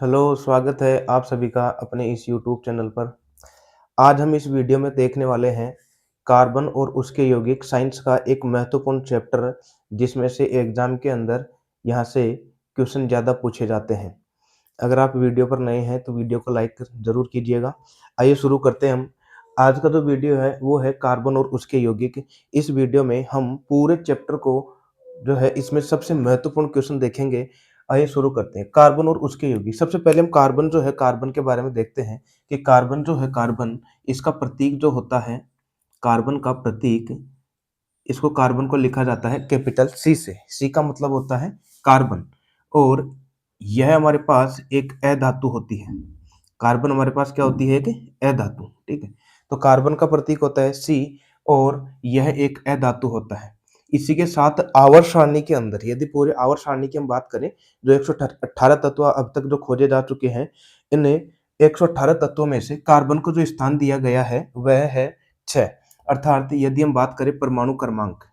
Hello, स्वागत है आप सभी का अपने इस यूट्यूब चैनल पर। आज हम इस वीडियो में देखने वाले हैं कार्बन और उसके यौगिक साइंस का एक महत्वपूर्ण चैप्टर, जिसमें से एग्जाम के अंदर यहाँ से क्वेश्चन ज़्यादा पूछे जाते हैं। अगर आप वीडियो पर नए हैं तो वीडियो को लाइक ज़रूर कीजिएगा। आइए शुरू करते हैं हम। आज का जो वीडियो है वो है कार्बन और उसके यौगिक। इस वीडियो में हम पूरे चैप्टर को जो है इसमें सबसे महत्वपूर्ण क्वेश्चन देखेंगे। आइए शुरू करते हैं। कार्बन और उसके यौगिक। सबसे पहले हम कार्बन जो है कार्बन के बारे में देखते हैं कि कार्बन जो है कार्बन, इसका प्रतीक जो होता है, कार्बन का प्रतीक, इसको कार्बन को लिखा जाता है कैपिटल सी से। सी का मतलब होता है कार्बन। और यह हमारे पास एक अधातु होती है। कार्बन हमारे पास क्या होती है? एक अधातु। ठीक है, तो कार्बन का प्रतीक होता है सी और यह एक अधातु होता है। इसी के साथ आवर्त सारणी के अंदर, यदि पूरे आवर्त सारणी की हम बात करें, जो 118 तत्व अब तक जो खोजे जा चुके हैं, इन 118 तत्वों में से कार्बन को जो स्थान दिया गया है वह है 6। अर्थात यदि हम बात करें परमाणु क्रमांक,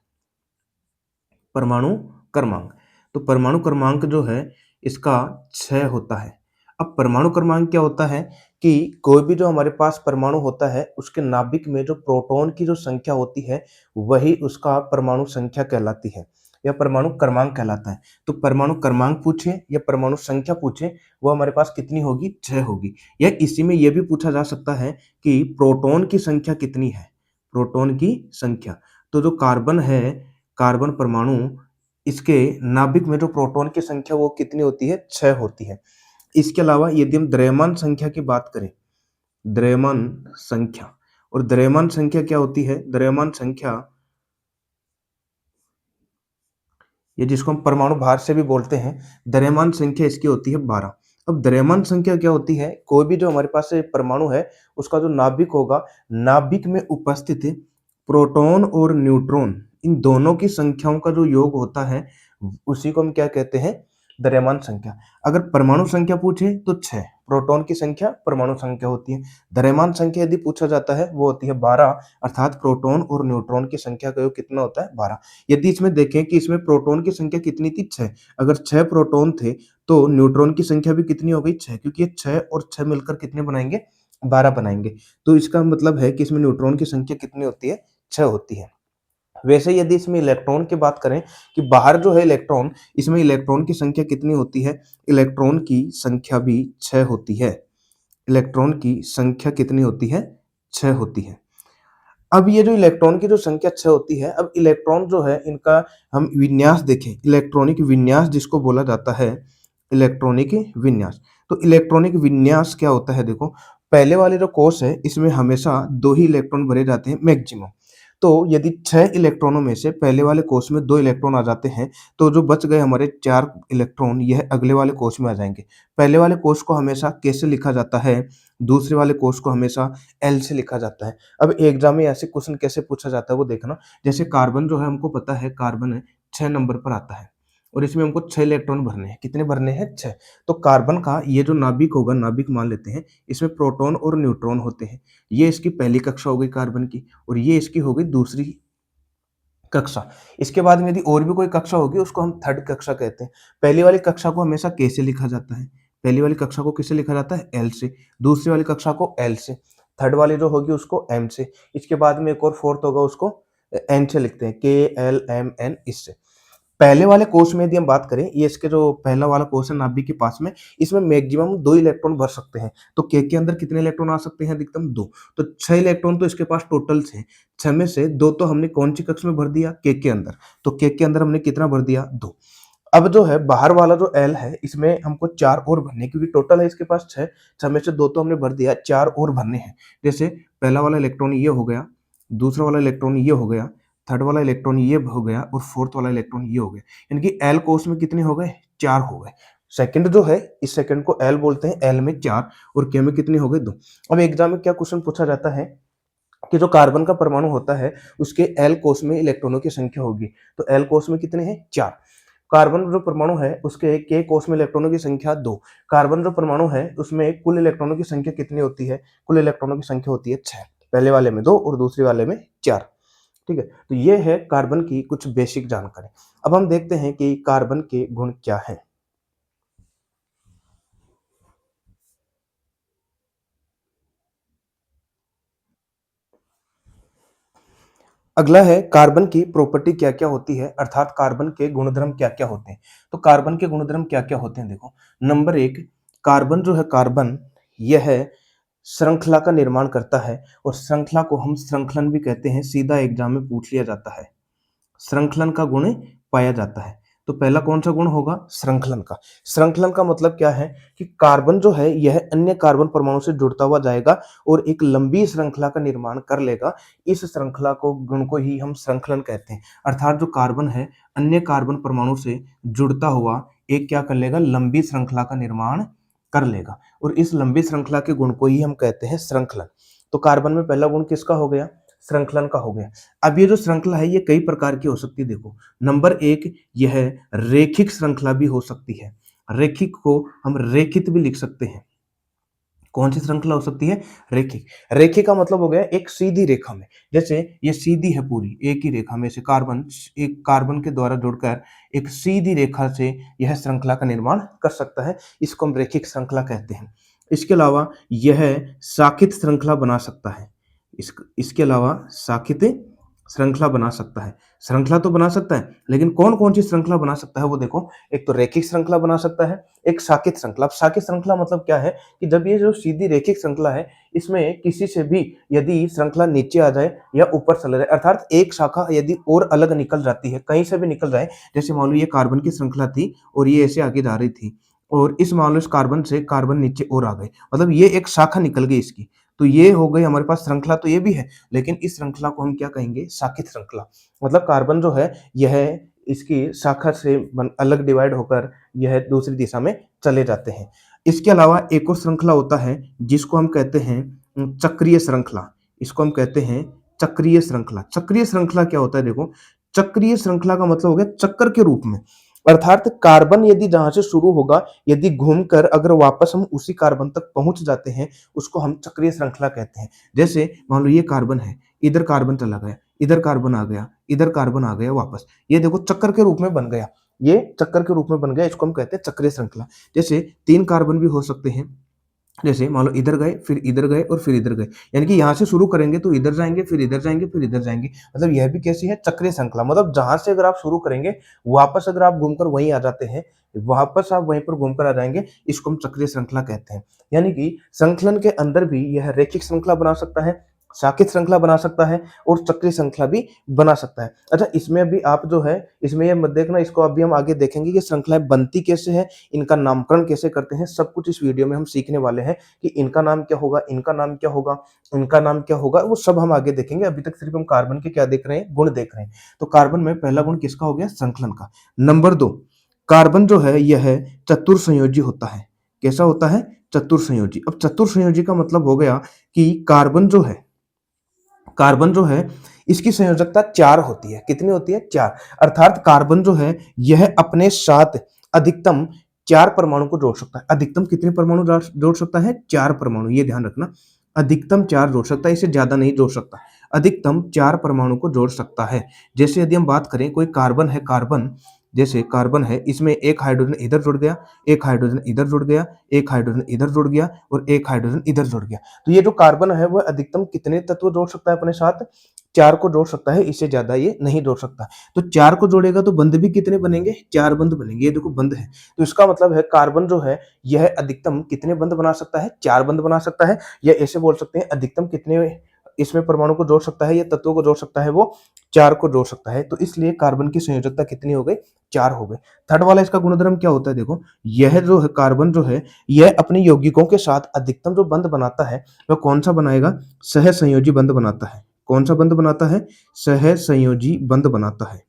परमाणु क्रमांक, तो परमाणु क्रमांक जो है इसका 6 होता है। अब परमाणु क्रमांक क्या होता है कि कोई भी जो हमारे पास परमाणु होता है उसके नाभिक में जो प्रोटॉन की जो संख्या होती है वही उसका परमाणु संख्या कहलाती है या परमाणु क्रमांक कहलाता है। तो परमाणु क्रमांक पूछे या परमाणु संख्या पूछे, वो हमारे पास कितनी होगी? 6 होगी। या इसी में यह भी पूछा जा सकता है कि प्रोटॉन की संख्या कितनी है, प्रोटॉन की संख्या। तो जो कार्बन है, कार्बन परमाणु, इसके नाभिक में जो प्रोटॉन की संख्या वो कितनी होती है? 6 होती है। इसके अलावा यदि हम द्रव्यमान संख्या की बात करें, द्रव्यमान संख्या, और द्रव्यमान संख्या क्या होती है? द्रव्यमान संख्या, ये जिसको हम परमाणु भार से भी बोलते हैं, द्रव्यमान संख्या इसकी होती है 12। अब द्रव्यमान संख्या क्या होती है? कोई भी जो हमारे पास परमाणु है उसका जो नाभिक होगा, नाभिक में उपस्थित प्रोटॉन और न्यूट्रॉन, इन दोनों की संख्याओं का जो योग होता है उसी को हम क्या कहते हैं? द्रव्यमान संख्या। अगर परमाणु संख्या पूछे तो 6, प्रोटॉन की संख्या परमाणु संख्या होती है। द्रव्यमान संख्या यदि पूछा जाता है वो होती है 12, अर्थात प्रोटॉन और न्यूट्रॉन की संख्या का योग कितना होता है? 12। यदि इसमें देखें कि इसमें प्रोटॉन की संख्या कितनी थी? 6। अगर 6 प्रोटॉन थे तो न्यूट्रॉन की संख्या भी कितनी हो गई? 6, क्योंकि ये 6 और 6 मिलकर कितने बनाएंगे? 12 बनाएंगे। तो इसका मतलब है कि इसमें न्यूट्रॉन की संख्या कितनी होती है? 6 होती है। वैसे यदि इसमें इलेक्ट्रॉन की बात करें कि बाहर जो है इलेक्ट्रॉन, इसमें इलेक्ट्रॉन की संख्या कितनी होती है? इलेक्ट्रॉन की संख्या भी 6 होती है। इलेक्ट्रॉन की संख्या कितनी होती है? 6 होती है। अब ये जो इलेक्ट्रॉन की जो संख्या 6 होती है, अब इलेक्ट्रॉन जो है इनका हम विन्यास देखें, इलेक्ट्रॉनिक विन्यास जिसको बोला जाता है, इलेक्ट्रॉनिक विन्यास। तो इलेक्ट्रॉनिक विन्यास क्या होता है? देखो, पहले वाले जो कोष है इसमें हमेशा 2 ही इलेक्ट्रॉन भरे जाते हैं मैक्सिमम। तो यदि 6 इलेक्ट्रॉनों में से पहले वाले कोष में 2 इलेक्ट्रॉन आ जाते हैं, तो जो बच गए हमारे 4 इलेक्ट्रॉन, यह अगले वाले कोष में आ जाएँगे। पहले वाले कोष को हमेशा कैसे लिखा जाता है? दूसरे वाले कोष को हमेशा एल से लिखा जाता है। अब एग्जाम में ऐसे क्वेश्चन कैसे पूछा जाता है वो देखना। जैसे कार्बन जो है हमको पता है, कार्बन है 6 नंबर पर आता है और इसमें हमको 6 इलेक्ट्रॉन भरने हैं। कितने भरने हैं? 6। तो कार्बन का ये जो नाभिक होगा, नाभिक मान लेते हैं, इसमें प्रोटॉन और न्यूट्रॉन होते हैं। ये इसकी पहली कक्षा हो गई कार्बन की और ये इसकी हो गई दूसरी कक्षा। इसके बाद में यदि और भी कोई कक्षा होगी उसको हम थर्ड कक्षा कहते हैं। पहली वाली कक्षा को हमेशा के से लिखा जाता है। पहली वाली कक्षा को किससे लिखा जाता है? एल से। दूसरी वाली कक्षा को एल से। थर्ड वाली जो होगी उसको एम से। इसके बाद में एक और फोर्थ होगा, उसको एन से लिखते हैं, के एल एम एन, इससे। पहले वाले कोष में यदि हम बात करें, ये इसके जो पहला वाला कोष है नाभिक के पास में, इसमें मैक्सिमम 2 इलेक्ट्रॉन भर सकते हैं। तो के अंदर कितने इलेक्ट्रॉन आ सकते हैं? अधिकतम 2। तो 6 इलेक्ट्रॉन तो इसके पास टोटल थे। 6 में से 2 तो हमने कौन सी कक्षा में भर दिया? के अंदर। तो के अंदर हमने कितना भर दिया? 2। अब जो है बाहर वाला जो एल है, इसमें हमको 4 और भरने हैं, क्योंकि टोटल है इसके पास 6। 6 में से 2 तो हमने भर दिया, 4 और भरने हैं। जैसे पहला वाला इलेक्ट्रॉन ये हो गया, दूसरा वाला इलेक्ट्रॉन ये हो गया, थर्ड वाला इलेक्ट्रॉन ये हो गया और फोर्थ वाला इलेक्ट्रॉन ये हो गया। यानी कि एल कोष में कितने हो गए? 4 हो गए। सेकंड जो है, इस सेकंड को एल बोलते हैं। एल में 4 और के में कितने हो गए? 2। अब एग्जाम में क्या क्वेश्चन पूछा जाता है कि जो कार्बन का परमाणु होता है उसके एल कोष में इलेक्ट्रॉनों की संख्या होगी। तो एल कोष में कितने हैं? 4। कार्बन जो परमाणु है उसके के कोष में इलेक्ट्रॉनों की संख्या 2। कार्बन जो परमाणु है उसमें कुल इलेक्ट्रॉनों की संख्या कितनी होती है? कुल इलेक्ट्रॉनों की संख्या होती है 6। पहले वाले में 2 और दूसरे वाले में 4। ठीक है, तो ये है कार्बन की कुछ बेसिक जानकारी। अब हम देखते हैं कि कार्बन के गुण क्या है। अगला है कार्बन की प्रॉपर्टी क्या-क्या होती है, अर्थात कार्बन के गुणधर्म क्या-क्या होते हैं। तो कार्बन के गुणधर्म क्या-क्या होते हैं देखो, नंबर 1 कार्बन जो है कार्बन यह श्रृंखला का निर्माण करता है और श्रृंखला को हम श्रृंखलन भी कहते हैं, सीधा एग्जाम में पूछ लिया जाता है। श्रृंखलन का गुण पाया जाता है। तो पहला कौन सा गुण होगा? श्रृंखलन का। श्रृंखलन का मतलब क्या है कि कार्बन जो है यह अन्य कार्बन परमाणु से जुड़ता हुआ जाएगा और एक लंबी श्रृंखला का निर्माण कर लेगा। इस श्रृंखला को गुण को ही हम श्रृंखलन कहते हैं। अर्थात जो कार्बन है अन्य कार्बन परमाणु से जुड़ता हुआ एक क्या कर लेगा? लंबी श्रृंखला का निर्माण कर लेगा और इस लंबी श्रृंखला के गुण को ही हम कहते हैं श्रृंखलन। तो कार्बन में पहला गुण किसका हो गया? श्रृंखलन का हो गया। अब ये जो श्रृंखला है ये कई प्रकार की हो सकती है देखो। नंबर 1 यह रेखिक श्रृंखला भी हो सकती है। रेखिक को हम रेखित भी लिख सकते हैं। कौन सी श्रृंखला हो सकती है? रेखिक। रेखिक का मतलब हो गया एक सीधी रेखा में, जैसे ये सीधी है पूरी एक ही रेखा में से कार्बन एक कार्बन के द्वारा जुड़कर एक सीधी रेखा से यह श्रृंखला का निर्माण कर सकता है। इसको हम रेखिक श्रृंखला कहते हैं। इसके अलावा यह शाखित श्रृंखला बना सकता है। इसके अलावा शाखित श्रृंखला बना सकता है। श्रृंखला तो बना सकता है, लेकिन कौन-कौन सी श्रृंखला बना सकता है वो देखो। एक तो रेखिक श्रृंखला बना सकता है, एक शाखित श्रृंखला। अब शाखित श्रृंखला मतलब क्या है कि जब ये जो सीधी रेखिक श्रृंखला है, इसमें किसी से भी यदि श्रृंखला नीचे आ जाए या ऊपर चला जाए, अर्थात एक शाखा यदि और अलग निकल जाती है, कहीं से भी निकल जाए, जैसे मान लो ये कार्बन की श्रृंखला थी और ये ऐसे आगे जा रही थी और इस मान लो इस कार्बन से कार्बन नीचे और आ गए, मतलब ये एक शाखा निकल गई इसकी। तो ये हो गई हमारे पास श्रृंखला, तो ये भी है, लेकिन इस श्रृंखला को हम क्या कहेंगे? शाखित श्रृंखला। मतलब कार्बन जो है यह इसकी शाखा से अलग डिवाइड होकर यह दूसरी दिशा में चले जाते हैं। इसके अलावा एक और श्रृंखला होता है जिसको हम कहते हैं चक्रीय श्रृंखला। इसको हम कहते हैं चक्रीय श्रृंखला। चक्रीय श्रृंखला क्या होता है देखो, चक्रीय श्रृंखला का मतलब हो गया चक्कर के रूप में। अर्थात कार्बन यदि जहां से शुरू होगा, यदि घूमकर अगर वापस हम उसी कार्बन तक पहुंच जाते हैं, उसको हम चक्रीय श्रृंखला कहते हैं। जैसे मान लो ये कार्बन है, इधर कार्बन चला गया, इधर कार्बन आ गया, इधर कार्बन आ गया वापस। ये देखो चक्कर के रूप में बन गया, ये चक्कर के रूप में बन गया, इसको हम कहते हैं चक्रीय श्रृंखला। जैसे 3 कार्बन भी हो सकते हैं, जैसे मान लो इधर गए, फिर इधर गए और फिर इधर गए। यानी कि यहाँ से शुरू करेंगे तो इधर जाएँगे, फिर इधर जाएँगे, फिर इधर जाएँगे। मतलब यह भी कैसी है? चक्रीय श्रृंखला। मतलब जहाँ से अगर आप शुरू करेंगे, वापस अगर आप घूमकर वहीं आ जाते हैं, वापस आप वहीं पर घूमकर आ जाएँगे, इसको हम चक्रीय श्रृंखला कहते हैं। यानी कि संकलन के अंदर भी यह रेखिक श्रृंखला बना सकता है, शाखित श्रृंखला बना सकता है और चक्रीय श्रृंखला भी बना सकता है। अच्छा, इसमें भी आप जो है, इसमें ये मत देखना, इसको अभी हम आगे देखेंगे कि श्रृंखलाएँ बनती कैसे हैं, इनका नामकरण कैसे करते हैं, सब कुछ इस वीडियो में हम सीखने वाले हैं कि इनका नाम क्या होगा, इनका नाम क्या होगा, इनका नाम क्या होगा, वो सब हम आगे देखेंगे। अभी तक सिर्फ हम कार्बन के क्या देख रहे हैं? गुण देख रहे हैं। तो कार्बन में पहला गुण किसका हो गया? श्रृंखलन का। नंबर 2 कार्बन जो है यह चतुर्संयोजी होता है। कैसा होता है? चतुर्संयोजी। अब चतुर्संयोजी का मतलब हो गया कि कार्बन जो है इसकी संयोजकता 4 होती है। कितनी होती है? 4। अर्थात कार्बन जो है यह अपने साथ अधिकतम 4 परमाणु को जोड़ सकता है। अधिकतम कितने परमाणु जोड़ सकता है? 4 परमाणु, ये ध्यान रखना। अधिकतम 4 जोड़ सकता है, इससे ज्यादा नहीं जोड़ सकता। अधिकतम 4 परमाणु को जोड़ सकता है। जैसे यदि हम बात करें, कोई कार्बन है, जैसे कार्बन है, इसमें एक हाइड्रोजन इधर जुड़ गया, एक हाइड्रोजन इधर जुड़ गया, एक हाइड्रोजन इधर जुड़ गया और एक हाइड्रोजन इधर जुड़ गया। तो ये जो कार्बन है वह अधिकतम कितने तत्व जोड़ सकता है अपने साथ? 4 को जोड़ सकता है, इससे ज्यादा ये नहीं जोड़ सकता। तो 4 को जोड़ेगा तो बंध भी कितने बनेंगे? 4 बंध बनेंगे। ये देखो बंध है, तो इसका मतलब है कार्बन जो है यह अधिकतम कितने बंध बना सकता है? 4 बंध बना सकता है। या ऐसे बोल सकते हैं अधिकतम कितने इसमें परमाणु को जोड़ सकता है या तत्वों को जोड़ सकता है? वो 4 को जोड़ सकता है। तो इसलिए कार्बन की संयोजकता कितनी हो गई? 4 हो गई। थर्ड वाला इसका गुणधर्म क्या होता है देखो, यह जो है कार्बन जो है यह अपने यौगिकों के साथ अधिकतम जो बंध बनाता है वह कौन सा बनाएगा? सहसंयोजी बंध बनाता है। कौन सा बंध बनाता है? सहसंयोजी बंध बनाता है।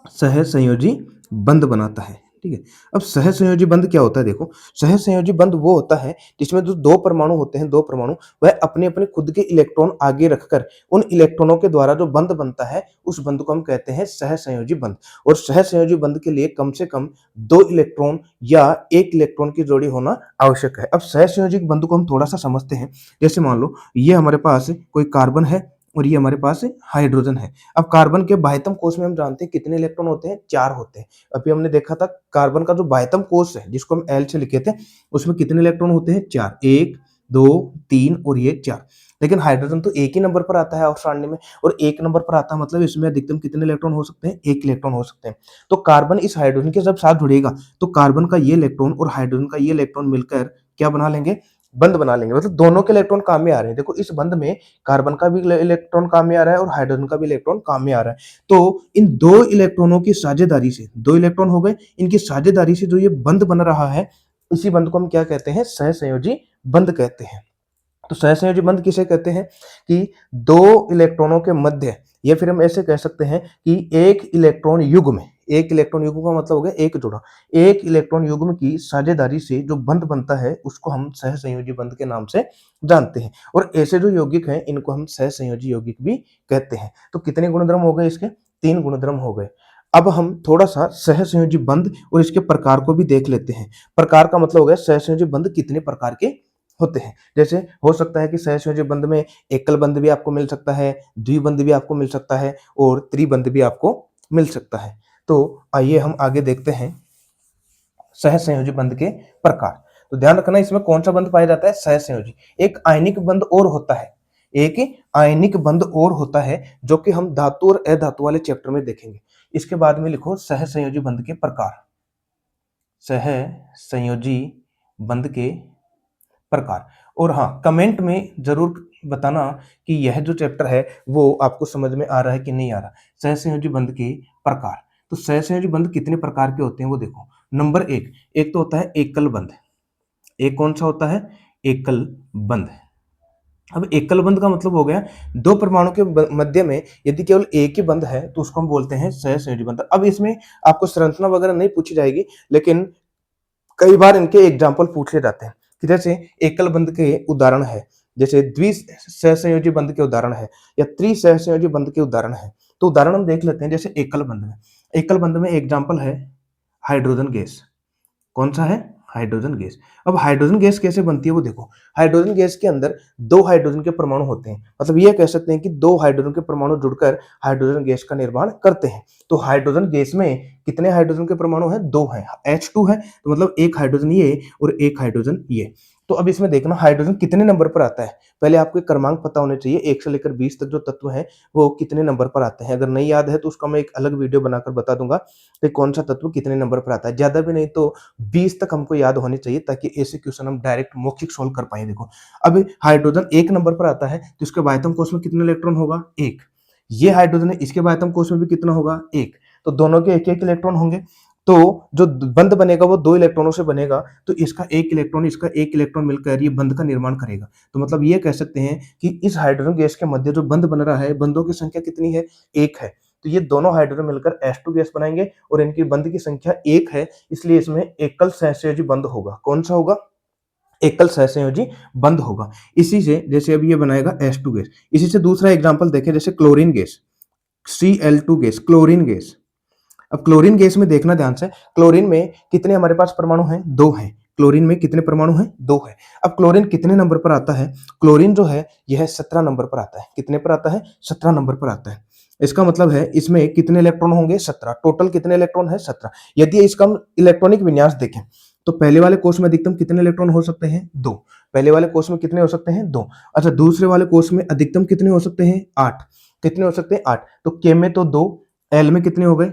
सहसंयोजी बंध बनाता है। ठीक है। अब सहसंयोजी बंध क्या होता है देखो, सहसंयोजी बंध वो होता है जिसमें जो 2 परमाणु होते हैं, 2 परमाणु वह अपने-अपने खुद के इलेक्ट्रॉन आगे रखकर उन इलेक्ट्रॉनों के द्वारा जो बंध बनता है, उस बंध को हम कहते हैं सहसंयोजी बंध। और सहसंयोजी बंध के लिए कम से कम 2 इलेक्ट्रॉन या 1 इलेक्ट्रॉन की जोड़ी होना आवश्यक है। अब सहसंयोजी बंध को हम थोड़ा-सा समझते हैं। जैसे मान लो ये हमारे पास कोई कार्बन है और ये हमारे पास हाइड्रोजन है। अब कार्बन के बाह्यतम कोश में हम जानते हैं कितने इलेक्ट्रॉन होते हैं? 4 होते हैं। अभी हमने देखा था कार्बन का जो बाह्यतम कोश है, जिसको हम L से लिखे थे, उसमें कितने इलेक्ट्रॉन होते हैं? 4। 1, 2, 3 और ये 4। लेकिन हाइड्रोजन तो एक ही नंबर पर आता है आवर्त सारणी में, और एक नंबर पर आता है मतलब इसमें अधिकतम कितने इलेक्ट्रॉन हो सकते हैं, एक इलेक्ट्रॉन हो सकते हैं। तो कार्बन इस हाइड्रोजन के जब साथ जुड़ेगा तो कार्बन का ये इलेक्ट्रॉन और हाइड्रोजन का ये इलेक्ट्रॉन मिलकर क्या बना लेंगे, बंध बना लेंगे। मतलब दोनों के इलेक्ट्रॉन काम में आ रहे हैं। देखो इस बंध में कार्बन का भी इलेक्ट्रॉन काम में आ रहा है और हाइड्रोजन का भी इलेक्ट्रॉन काम में आ रहा है। तो इन दो इलेक्ट्रॉनों की साझेदारी से, दो इलेक्ट्रॉन हो गए, इनकी साझेदारी से जो ये बंध बन रहा है, इसी बंध को हम क्या कहते हैं, सहसंयोजी बंध कहते हैं। तो सहसंयोजी बंध किसे कहते हैं कि दो इलेक्ट्रॉनों के मध्य, या फिर हम ऐसे कह सकते हैं कि एक इलेक्ट्रॉन युग्म, एक इलेक्ट्रॉन युग्म का मतलब हो गया एक जोड़ा, एक इलेक्ट्रॉन युग्म की साझेदारी से जो बंध बनता है उसको हम सहसंयोजी बंध के नाम से जानते हैं। और ऐसे जो यौगिक हैं इनको हम सहसंयोजी यौगिक भी कहते हैं। तो कितने गुणधर्म हो गए इसके, 3 गुणधर्म हो गए। अब हम थोड़ा सा सहसंयोजी बंध और इसके प्रकार को भी देख लेते हैं। प्रकार का मतलब हो गया सहसंयोजी बंध कितने प्रकार के होते हैं। जैसे हो सकता है कि सहसंयोजी बंध में एकल बंध भी आपको मिल सकता है, द्विबंध भी आपको मिल सकता है और त्रिबंध भी आपको मिल सकता है। तो आइए हम आगे देखते हैं सहसंयोजी बंध के प्रकार। तो ध्यान रखना इसमें कौन सा बंध पाया जाता है, सहसंयोजी। एक आयनिक बंध और होता है, एक आयनिक बंध और होता है जो कि हम धातु और अधातु वाले चैप्टर में देखेंगे। इसके बाद में लिखो सहसंयोजी बंध के प्रकार, सहसंयोजी बंध के प्रकार। और हाँ, कमेंट में जरूर बताना कि यह जो चैप्टर है वो आपको समझ में आ रहा है कि नहीं आ रहा। सहसंयोजी बंध के प्रकार। तो सहसंयोजी बंध कितने प्रकार के होते हैं वो देखो। नंबर एक तो होता है एकल बंध। एक कौन सा होता है, एकल बंध। अब एकल बंध का मतलब हो गया दो परमाणु के मध्य में यदि केवल एक ही बंध है तो उसको हम बोलते हैं सहसंयोजी बंध। अब इसमें आपको संरचना वगैरह नहीं पूछी जाएगी, लेकिन कई बार इनके एग्जाम्पल पूछे जाते हैं कि जैसे एकल बंध के उदाहरण है, जैसे द्विसहसंयोजी बंध के उदाहरण है या त्रिसहसंयोजी बंध के उदाहरण है। तो उदाहरण हम देख लेते हैं। जैसे एकल बंध में, एकल बंध में एग्जाम्पल है हाइड्रोजन गैस। कौन सा है, हाइड्रोजन गैस। अब हाइड्रोजन गैस कैसे बनती है वो देखो। हाइड्रोजन गैस के अंदर दो हाइड्रोजन के परमाणु होते हैं, मतलब ये कह सकते हैं कि दो हाइड्रोजन के परमाणु जुड़कर हाइड्रोजन गैस का निर्माण करते हैं। तो हाइड्रोजन गैस में कितने हाइड्रोजन के परमाणु हैं, दो हैं। H2 है तो मतलब एक हाइड्रोजन ये और एक हाइड्रोजन ये। तो अब इसमें देखना हाइड्रोजन कितने नंबर पर आता है। पहले आपको एक क्रमांक पता होने चाहिए, 1 से लेकर 20 तक जो तत्व हैं वो कितने नंबर पर आते हैं। अगर नहीं याद है तो उसका मैं एक अलग वीडियो बनाकर बता दूंगा कि कौन सा तत्व कितने नंबर पर आता है। ज्यादा भी नहीं तो 20 तक हमको याद होनी चाहिए ताकि ऐसे क्वेश्चन हम डायरेक्ट मौखिक सोल्व कर पाए। देखो अब हाइड्रोजन 1 नंबर पर आता है तो इसके बाह्यतम कोश में कितने इलेक्ट्रॉन होगा, 1। ये हाइड्रोजन है, इसके बाह्यतम कोश में भी कितना होगा, 1। तो दोनों के एक एक इलेक्ट्रॉन होंगे। तो जो बंध बनेगा वो दो इलेक्ट्रॉनों से बनेगा। तो इसका एक इलेक्ट्रॉन, इसका एक इलेक्ट्रॉन मिलकर ये बंध का निर्माण करेगा। तो मतलब ये कह सकते हैं कि इस हाइड्रोजन गैस के मध्य जो बंध बन रहा है, बंधों की संख्या कितनी है, 1 है। तो ये दोनों हाइड्रोजन मिलकर H2 गैस बनाएंगे और इनकी बंध की संख्या 1 है, इसलिए इसमें एकल सहसंयोजी बंध होगा। कौन सा होगा, एकल सहसंयोजी बंध होगा। इसी से जैसे अब ये बनाएगा H2 गैस। इसी से दूसरा एग्जांपल देखें, जैसे chlorine gas, Cl2 gas, chlorine gas. अब क्लोरीन गैस में देखना ध्यान से, क्लोरीन में कितने हमारे पास परमाणु हैं, 2 हैं। क्लोरीन में कितने परमाणु हैं, 2 है। अब क्लोरीन कितने नंबर पर आता है, क्लोरीन जो है यह 17 नंबर पर आता है। कितने पर आता है, 17 नंबर पर आता है। इसका मतलब है इसमें कितने इलेक्ट्रॉन होंगे, 17। टोटल कितने इलेक्ट्रॉन है, 17। यदि इसका हम इलेक्ट्रॉनिक विन्यास देखें तो पहले वाले कोष में अधिकतम कितने इलेक्ट्रॉन हो सकते हैं, 2। पहले वाले कोष में कितने हो सकते हैं, 2। अच्छा, दूसरे वाले कोष में अधिकतम कितने हो सकते हैं, 8। कितने हो सकते हैं, 8। तो के में तो 2, एल में कितने हो गए,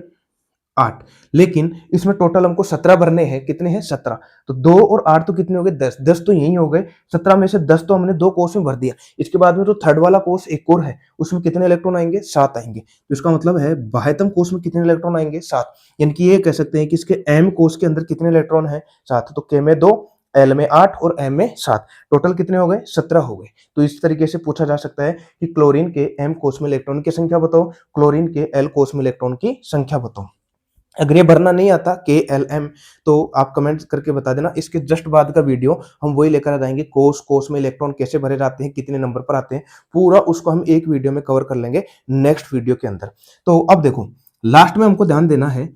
8। लेकिन इसमें टोटल हमको 17 भरने हैं। कितने हैं, 17। तो 2 और 8 तो कितने हो गए, 10। 10 तो यही हो गए। 17 में से 10 तो हमने दो कोष में भर दिया। इसके बाद में जो थर्ड वाला कोष एक और है उसमें कितने इलेक्ट्रॉन आएंगे, 7 आएंगे। तो इसका मतलब है बाह्यतम कोष में कितने इलेक्ट्रॉन आएंगे, 7। यानी कि ये कह सकते हैं कि इसके एम कोष के अंदर कितने इलेक्ट्रॉन है, 7। तो के में 2, एल में 8 और एम में 7। टोटल कितने हो गए, 17 हो गए। तो इस तरीके से पूछा जा सकता है कि क्लोरीन के एम कोष में इलेक्ट्रॉन की संख्या बताओ, क्लोरीन के एल कोष में इलेक्ट्रॉन की संख्या बताओ। अगर ये भरना नहीं आता KLM तो आप कमेंट करके बता देना। इसके जस्ट बाद का वीडियो हम वही लेकर आ जाएंगे, कोष में इलेक्ट्रॉन कैसे भरे जाते हैं, कितने नंबर पर आते हैं, पूरा उसको हम एक वीडियो में कवर कर लेंगे नेक्स्ट वीडियो के अंदर। तो अब देखो लास्ट में हमको ध्यान देना है,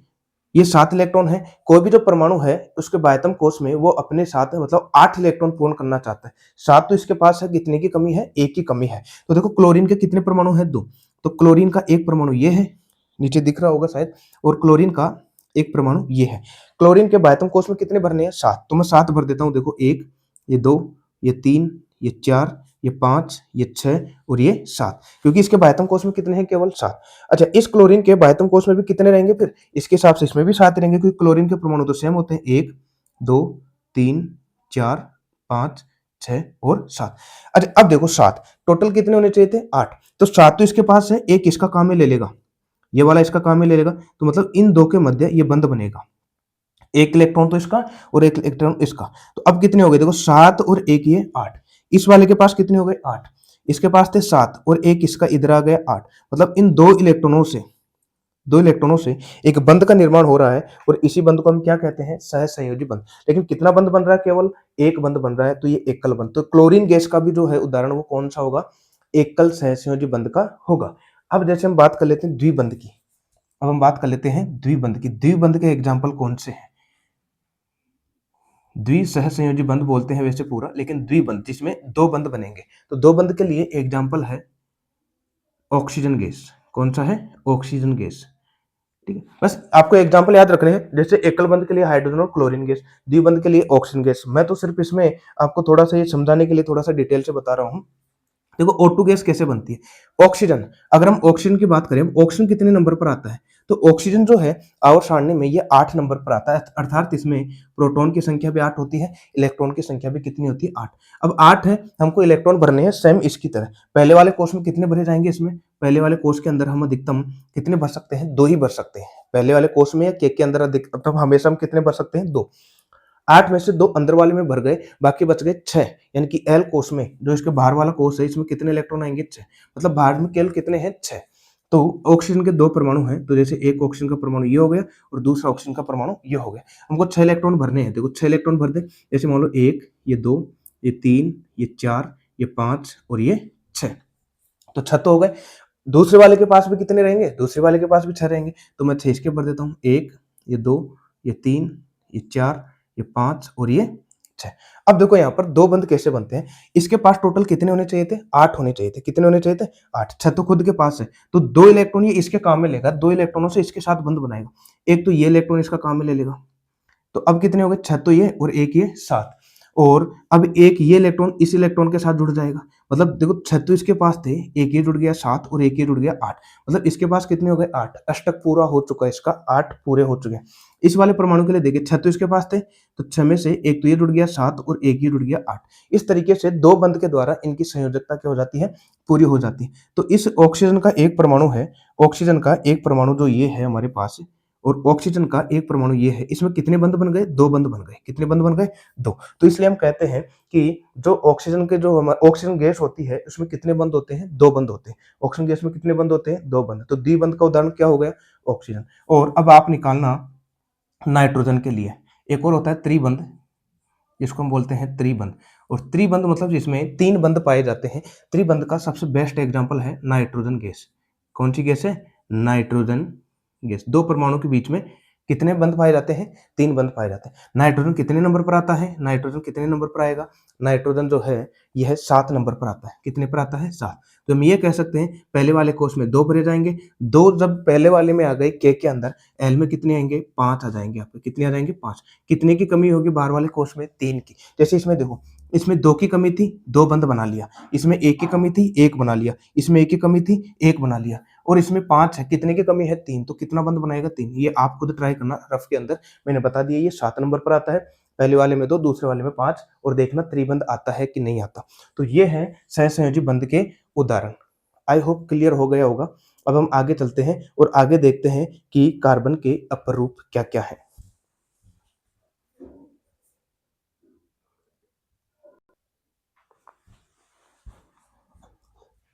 ये 7 इलेक्ट्रॉन है। कोई भी जो परमाणु है उसके बाह्यतम कोष में वो अपने साथ मतलब 8 इलेक्ट्रॉन पूर्ण करना चाहता है। 7 तो इसके पास है, कितने की कमी है, 1 की कमी है। तो देखो क्लोरीन के कितने परमाणु है, 2। तो क्लोरीन का एक परमाणु ये है, नीचे दिख रहा होगा शायद, और क्लोरीन का एक परमाणु ये है। क्लोरीन के बाह्यतम कोष में कितने भरने हैं, 7। तो मैं 7 भर देता हूं। देखो 1, ये 2, ये 3, ये 4, ये 5, ये 6 और ये 7, क्योंकि इसके बाह्यतम कोश में कितने हैं? केवल 7। अच्छा, इस क्लोरीन के बाह्यतम कोश में भी कितने रहेंगे फिर? इसके हिसाब से इसमें भी 7 रहेंगे, क्योंकि क्लोरीन के परमाणु तो सेम होते हैं। 1, 2, 3, 4, 5, 6 और 7। अच्छा, अब देखो 7 टोटल कितने होने चाहिए थे? 8। तो 7 तो इसके पास है, एक इसका काम में ले लेगा, ये वाला इसका काम में ले लेगा, तो मतलब इन 2 के मध्य ये बंध बनेगा। एक इलेक्ट्रॉन तो इसका और एक इलेक्ट्रॉन इसका। तो अब कितने हो गए? देखो 7 और 1 ये 8। इस वाले के पास कितने हो गए? 8। इसके पास थे 7 और एक इसका इधर आ गया 8। मतलब इन 2 इलेक्ट्रॉनों से एक बंध का निर्माण हो रहा है, और इसी बंध को हम क्या कहते हैं? सहसंयोजी बंध। लेकिन कितना बंध बन रहा है? केवल एक बंध बन रहा है, तो ये एकल बंध। तो क्लोरीन गैस का भी जो है उदाहरण वो कौन सा होगा? एकल सहसंयोजी बंध का होगा। अब जैसे हम बात कर लेते हैं द्विबंध की। अब हम बात कर लेते हैं द्विबंध की। द्विबंध के एग्जाम्पल कौन से हैं? द्विसहसंयोजी बंध बोलते हैं वैसे पूरा, लेकिन द्विबंध जिसमें 2 बंध बनेंगे। तो 2 बंध के लिए एग्जाम्पल है ऑक्सीजन गैस। कौन सा है? Oxygen gas. ठीक है, बस आपको एग्जाम्पल याद रखने हैं। जैसे एकल बंध के लिए हाइड्रोजन और क्लोरीन गैस, द्विबंध के लिए ऑक्सीजन गैस। मैं तो सिर्फ इसमें आपको थोड़ा सा ये समझाने के लिए थोड़ा सा डिटेल से बता रहा हूँ। देखो O2 गैस कैसे बनती है? ऑक्सीजन, अगर हम ऑक्सीजन की बात करें, ऑक्सीजन कितने नंबर पर आता है? तो ऑक्सीजन जो है आवर्त सारणी में ये 8 नंबर पर आता है, अर्थात इसमें प्रोटॉन की संख्या भी 8 होती है, इलेक्ट्रॉन की संख्या भी कितनी होती है? 8। अब 8 है, हमको इलेक्ट्रॉन भरने हैं सेम इसकी तरह। पहले वाले कोष में कितने भरे जाएंगे? इसमें पहले वाले कोष के अंदर हम अधिकतम कितने भर सकते हैं? 2 ही भर सकते हैं। पहले वाले कोष में या केक के अंदर अधिकतम हमेशा हम कितने भर सकते हैं? 2। 8 में से 2 अंदर वाले में भर गए, बाकी बच गए 6। यानी कि एल कोष में, जो इसके बाहर वाला कोष है, इसमें कितने इलेक्ट्रॉन आएंगे? 6। मतलब बाहर में केवल कितने हैं? 6। तो ऑक्सीजन के 2 परमाणु हैं, तो जैसे एक ऑक्सीजन का परमाणु ये हो गया और दूसरा ऑक्सीजन का परमाणु ये हो गया। हमको 6 इलेक्ट्रॉन भरने हैं। देखो 6 इलेक्ट्रॉन भर दे। जैसे मान लो 1, ये 2, ये 3, ये 4, ये 5 और ये 6। तो 6 तो हो गए। दूसरे वाले के पास भी कितने रहेंगे? दूसरे वाले के पास भी 6 रहेंगे। तो मैं 6 इसके भर देता हूँ। 1, ये 2, ये 3, ये 4, ये 5 और ये 6। अब देखो यहाँ पर 2 बंध कैसे बनते हैं। इसके पास टोटल कितने होने चाहिए थे? 8 होने चाहिए थे। कितने होने चाहिए थे? 8। 6 तो खुद के पास है, तो 2 इलेक्ट्रॉन ये इसके काम में लेगा, 2 इलेक्ट्रॉनों से इसके साथ बंध बनाएगा। एक तो ये इलेक्ट्रॉन इसका काम में ले लेगा, तो अब कितने हो गए? 6 तो ये और एक ये 7। और अब एक ये इलेक्ट्रॉन इस इलेक्ट्रॉन के साथ जुड़ जाएगा। मतलब देखो 6 तो इसके पास थे, एक ये जुड़ गया 7 और एक ये जुड़ गया 8। मतलब इसके पास कितने हो गए? 8। अष्टक पूरा हो चुका है इसका, 8 पूरे हो चुके हैं। इस वाले परमाणु के लिए देखिए 6 तो इसके पास थे, तो 6 में से एक तो ये जुड़ गया 7 और एक ये जुड़ गया 8। इस तरीके से 2 बंध के द्वारा इनकी संयोजकता क्या हो जाती है? पूरी हो जाती है। तो इस ऑक्सीजन का एक परमाणु है, ऑक्सीजन का एक परमाणु जो ये है हमारे पास, और ऑक्सीजन का एक परमाणु ये है, इसमें कितने बंध बन गए? 2 बंध बन गए। कितने बंध बन गए? 2। तो इसलिए हम कहते हैं कि जो ऑक्सीजन के जो ऑक्सीजन गैस होती है उसमें कितने बंध होते हैं? 2 बंध होते हैं। ऑक्सीजन गैस में कितने बंध होते हैं? 2 बंध। तो द्विबंध का उदाहरण क्या हो गया? ऑक्सीजन। और अब आप निकालना नाइट्रोजन के लिए। एक और होता है त्रिबंध, जिसको हम बोलते हैं त्रिबंध। और त्रिबंध मतलब जिसमें 3 बंध पाए जाते हैं। त्रिबंध का सबसे बेस्ट एग्जांपल है नाइट्रोजन गैस। कौन सी गैस है? Nitrogen gas. 2 परमाणु के बीच में कितने बंध पाए जाते हैं? 3 बंध पाए जाते हैं। नाइट्रोजन कितने नंबर पर आता है? नाइट्रोजन कितने नंबर पर आएगा? नाइट्रोजन जो है यह 7 नंबर पर आता है। कितने पर आता है? 7। तो हम ये कह सकते हैं पहले वाले कोष में 2 भरे जाएंगे। 2 जब पहले वाले में आ गए के अंदर, एल में कितने आएंगे? 5 आ जाएंगे। आपके कितने आ जाएंगे? 5। कितने की कमी होगी बाहर वाले कोष में? 3 की। जैसे इसमें देखो, इसमें 2 की कमी थी, 2 बंध बना लिया। इसमें 1 की कमी थी, 1 बना लिया। इसमें 1 की कमी थी, 1 बना लिया। और इसमें 5 है, कितने की कमी है? 3। तो कितना बंध बनाएगा? 3। ये आप खुद ट्राई करना रफ के अंदर, मैंने बता दिया। ये 7 नंबर पर आता है, पहले वाले में 2, दूसरे वाले में 5, और देखना त्रिबंध आता है कि नहीं आता। तो ये है सहसंयोजी बंध के उदाहरण। आई होप क्लियर हो गया होगा। अब हम आगे चलते हैं और आगे देखते हैं कि कार्बन के अपरूप क्या-क्या है।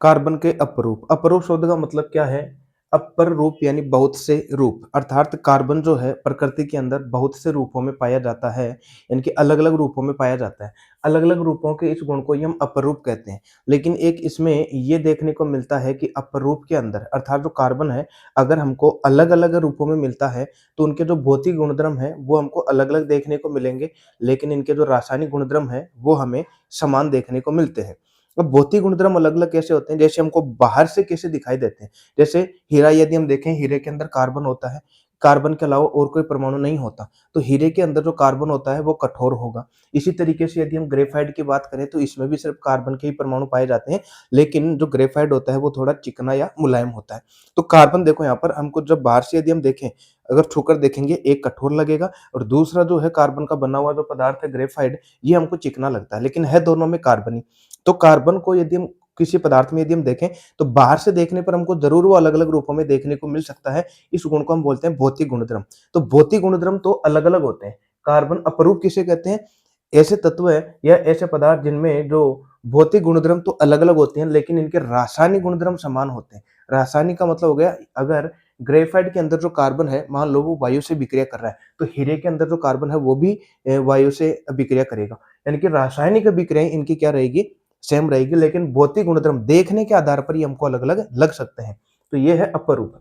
कार्बन के अपरूप। अपरूप शब्द का मतलब क्या है? अपर रूप यानी बहुत से रूप, अर्थात कार्बन जो है प्रकृति के अंदर बहुत से रूपों में पाया जाता है, यानी कि अलग अलग रूपों में पाया जाता है। अलग अलग रूपों के इस गुण को ही हम अपरूप कहते हैं। लेकिन एक इसमें ये देखने को मिलता है कि अपरूप के अंदर, अर्थात जो कार्बन है, अगर हमको अलग अलग रूपों में मिलता है तो उनके जो भौतिक गुणधर्म है वो हमको अलग अलग देखने को मिलेंगे, लेकिन इनके जो रासायनिक गुणधर्म है वो हमें समान देखने को मिलते हैं। अब भौतिक गुणधर्म अलग-अलग कैसे होते हैं? जैसे हमको बाहर से कैसे दिखाई देते हैं? जैसे हीरा यदि हम देखें, हीरे के अंदर कार्बन होता है। कार्बन के अलावा और कोई परमाणु नहीं होता, तो हीरे के अंदर जो कार्बन होता है वो कठोर होगा। इसी तरीके से यदि हम ग्रेफाइट की बात करें तो इसमें भी सिर्फ कार्बन के ही परमाणु पाए जाते हैं, लेकिन जो ग्रेफाइट होता है वो थोड़ा चिकना या मुलायम होता है। तो कार्बन देखो यहाँ पर हमको जब बाहर से यदि हम देखें, अगर छूकर देखेंगे, एक कठोर लगेगा और दूसरा जो है कार्बन का बना हुआ जो पदार्थ है ग्रेफाइट, ये हमको चिकना लगता है, लेकिन है दोनों में कार्बन ही। तो कार्बन को यदि हम किसी पदार्थ में यदि हम देखें, तो बाहर से देखने पर हमको ज़रूर वो अलग-अलग रूपों में देखने को मिल सकता है। इस गुण को हम बोलते हैं भौतिक गुणधर्म। तो भौतिक गुणधर्म तो अलग-अलग होते हैं। कार्बन अपरूप किसे कहते हैं? ऐसे तत्व हैं या ऐसे पदार्थ जिनमें जो भौतिक गुणधर्म तो अलग-अलग होते हैं, लेकिन इनके रासायनिक गुणधर्म समान होते हैं। रासायनिक का मतलब हो गया, अगर ग्रेफाइट के अंदर जो कार्बन है, मान लो वो वायु से विक्रिया कर रहा है, तो हीरे के अंदर जो कार्बन है वो भी वायु से विक्रिया करेगा। यानी कि रासायनिक अभिक्रियाएँ इनकी क्या रहेगी? सेम रहेगी, लेकिन भौतिक गुणधर्म देखने के आधार पर ये हमको अलग-अलग लग सकते हैं। तो ये है अपरूप।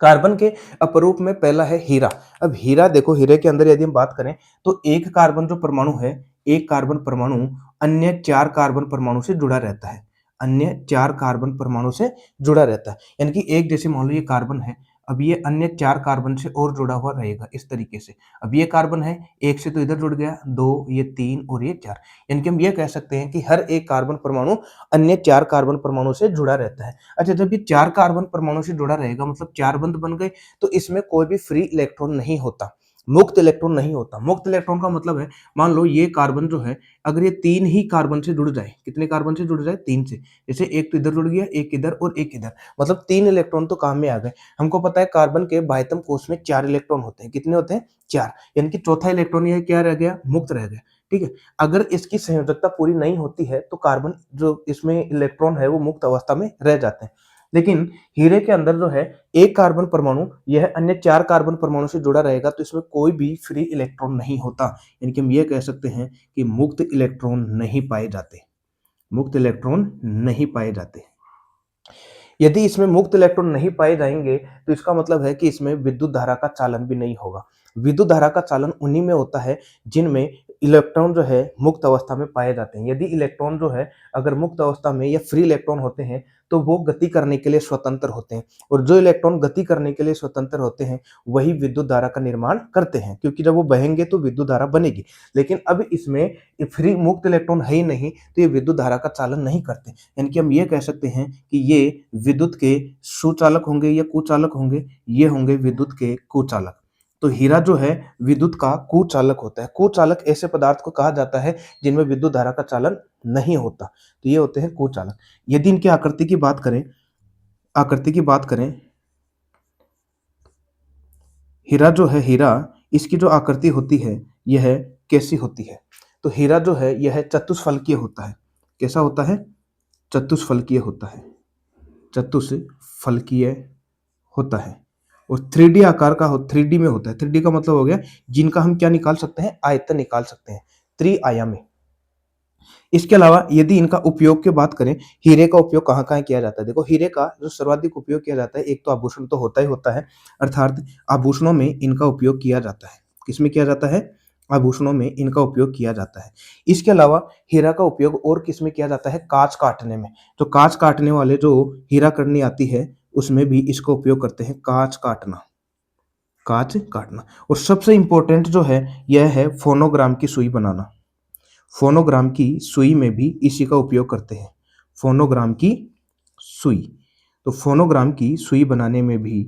कार्बन के अपरूप में पहला है हीरा। अब हीरा देखो, हीरे के अंदर यदि हम बात करें तो एक कार्बन जो परमाणु है, एक कार्बन परमाणु अन्य 4 कार्बन परमाणु से जुड़ा रहता है। अन्य 4 कार्बन परमाणु से जुड़ा रहता है। यानी कि एक जैसे मान लो ये कार्बन है, अब ये अन्य 4 कार्बन से और जुड़ा हुआ रहेगा इस तरीके से। अब ये कार्बन है, एक से तो इधर जुड़ गया, 2 ये 3 और ये 4। यानी कि हम ये कह सकते हैं कि हर एक कार्बन परमाणु अन्य 4 कार्बन परमाणु से जुड़ा रहता है। अच्छा, जब ये 4 कार्बन परमाणु से जुड़ा रहेगा मतलब 4 बंध बन गए, तो इसमें कोई भी फ्री इलेक्ट्रॉन नहीं होता, मुक्त इलेक्ट्रॉन नहीं होता। मुक्त इलेक्ट्रॉन का मतलब है, मान लो ये कार्बन जो है, अगर ये 3 ही कार्बन से जुड़ जाए, कितने कार्बन से जुड़ जाए? 3 से। जैसे एक तो इधर जुड़ गया, एक इधर और एक इधर, मतलब 3 इलेक्ट्रॉन तो काम में आ गए। हमको पता है कार्बन के बाह्यतम कोष में 4 इलेक्ट्रॉन होते हैं। कितने होते हैं? 4। यानी कि चौथा इलेक्ट्रॉन ये क्या रह गया? मुक्त रह गया। ठीक है? अगर इसकी संयोजकता पूरी नहीं होती है, तो कार्बन जो इसमें इलेक्ट्रॉन है वो मुक्त अवस्था में रह जाते हैं। लेकिन हीरे के अंदर जो है, एक कार्बन परमाणु यह अन्य 4 कार्बन परमाणु से जुड़ा रहेगा, तो इसमें कोई भी फ्री इलेक्ट्रॉन नहीं होता। यानी कि हम ये कह सकते हैं कि मुक्त इलेक्ट्रॉन नहीं पाए जाते। मुक्त इलेक्ट्रॉन नहीं पाए जाते। यदि इसमें मुक्त इलेक्ट्रॉन नहीं पाए जाएँगे, तो इसका मतलब है कि इसमें विद्युत धारा का चालन भी नहीं होगा। विद्युत धारा का चालन उन्हीं में होता है जिनमें इलेक्ट्रॉन जो है मुक्त अवस्था में पाए जाते हैं। यदि इलेक्ट्रॉन जो है अगर मुक्त अवस्था में या फ्री इलेक्ट्रॉन होते हैं, तो वो गति करने के लिए स्वतंत्र होते हैं, और जो इलेक्ट्रॉन गति करने के लिए स्वतंत्र होते हैं, वही विद्युत धारा का निर्माण करते हैं, क्योंकि जब वो बहेंगे तो विद्युत धारा बनेगी। लेकिन अब इसमें फ्री मुक्त इलेक्ट्रॉन है ही नहीं, तो ये विद्युत धारा का चालन नहीं करते। यानी कि हम ये कह सकते हैं कि ये विद्युत के सुचालक होंगे या कुचालक होंगे, ये होंगे विद्युत के कुचालक। तो हीरा जो है विद्युत का कुचालक होता है। कुचालक ऐसे पदार्थ को कहा जाता है जिनमें विद्युत धारा का चालन नहीं होता, तो ये होते हैं कुचालक। यदि इनकी आकृति की बात करें, हीरा जो है, हीरा इसकी जो आकृति होती है, यह कैसी होती है? तो हीरा जो है यह चतुष्फलकीय होता है। कैसा होता है? चतुष्फलकीय होता है। चतुष्फलकीय होता है और 3D आकार का 3D में होता है। 3D का मतलब हो गया जिनका हम क्या निकाल सकते हैं? आयतन निकाल सकते हैं, त्रिआयामी। इसके अलावा यदि इनका उपयोग की बात करें, हीरे का उपयोग कहाँ-कहाँ किया जाता है? देखो, हीरे का जो सर्वाधिक उपयोग किया जाता है, एक तो आभूषण तो होता ही होता है, अर्थात आभूषणों में इनका उपयोग किया जाता है। किसमें किया जाता है? आभूषणों में इनका उपयोग किया जाता है। इसके अलावा हीरा का उपयोग और किसमें किया जाता है? काँच काटने में। तो काँच काटने वाले जो हीरा करनी आती है, उसमें भी इसका उपयोग करते हैं, काँच काटना, काँच काटना। और सबसे इम्पोर्टेंट जो है, यह है फोनोग्राम की सुई बनाना। फोनोग्राम की सुई में भी इसी का उपयोग करते हैं। फोनोग्राम की सुई। तो फोनोग्राम की सुई बनाने में भी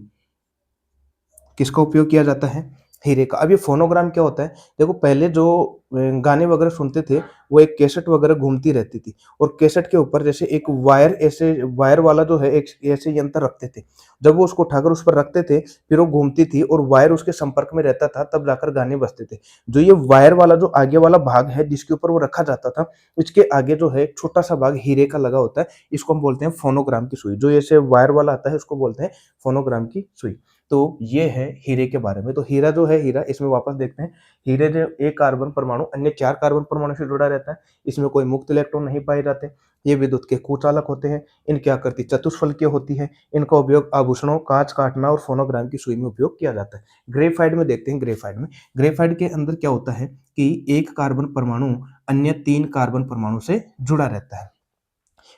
किसका उपयोग किया जाता है? हीरे का। अब ये फोनोग्राम क्या होता है? देखो, पहले जो गाने वगैरह सुनते थे, वो एक कैसेट वगैरह घूमती रहती थी, और कैसेट के ऊपर जैसे एक वायर, ऐसे वायर वाला जो है एक ऐसे यंत्र रखते थे। जब वो उसको उठाकर उस पर रखते थे, फिर वो घूमती थी और वायर उसके संपर्क में रहता था, तब जाकर गाने बजते थे। जो ये वायर वाला जो आगे वाला भाग है जिसके ऊपर वो रखा जाता था, इसके आगे जो है एक छोटा-सा भाग हीरे का लगा होता है, इसको हम बोलते हैं फोनोग्राम की सुई। जो ऐसे वायर वाला आता है उसको बोलते हैं फोनोग्राम की सुई। तो ये है हीरे के बारे में। तो हीरा जो है, हीरा इसमें वापस देखते हैं, हीरे जो एक कार्बन परमाणु अन्य 4 कार्बन परमाणु से जुड़ा रहता है, इसमें कोई मुक्त इलेक्ट्रॉन नहीं पाए जाते, ये विद्युत के कुचालक होते हैं, इनकी आकृति चतुष्फलकीय होती है, इनका उपयोग आभूषणों, काँच काटना और फोनोग्राम की सुई में उपयोग किया जाता है। ग्रेफाइट में देखते हैं, ग्रेफाइट के अंदर क्या होता है कि एक कार्बन परमाणु अन्य 3 कार्बन परमाणु से जुड़ा रहता है।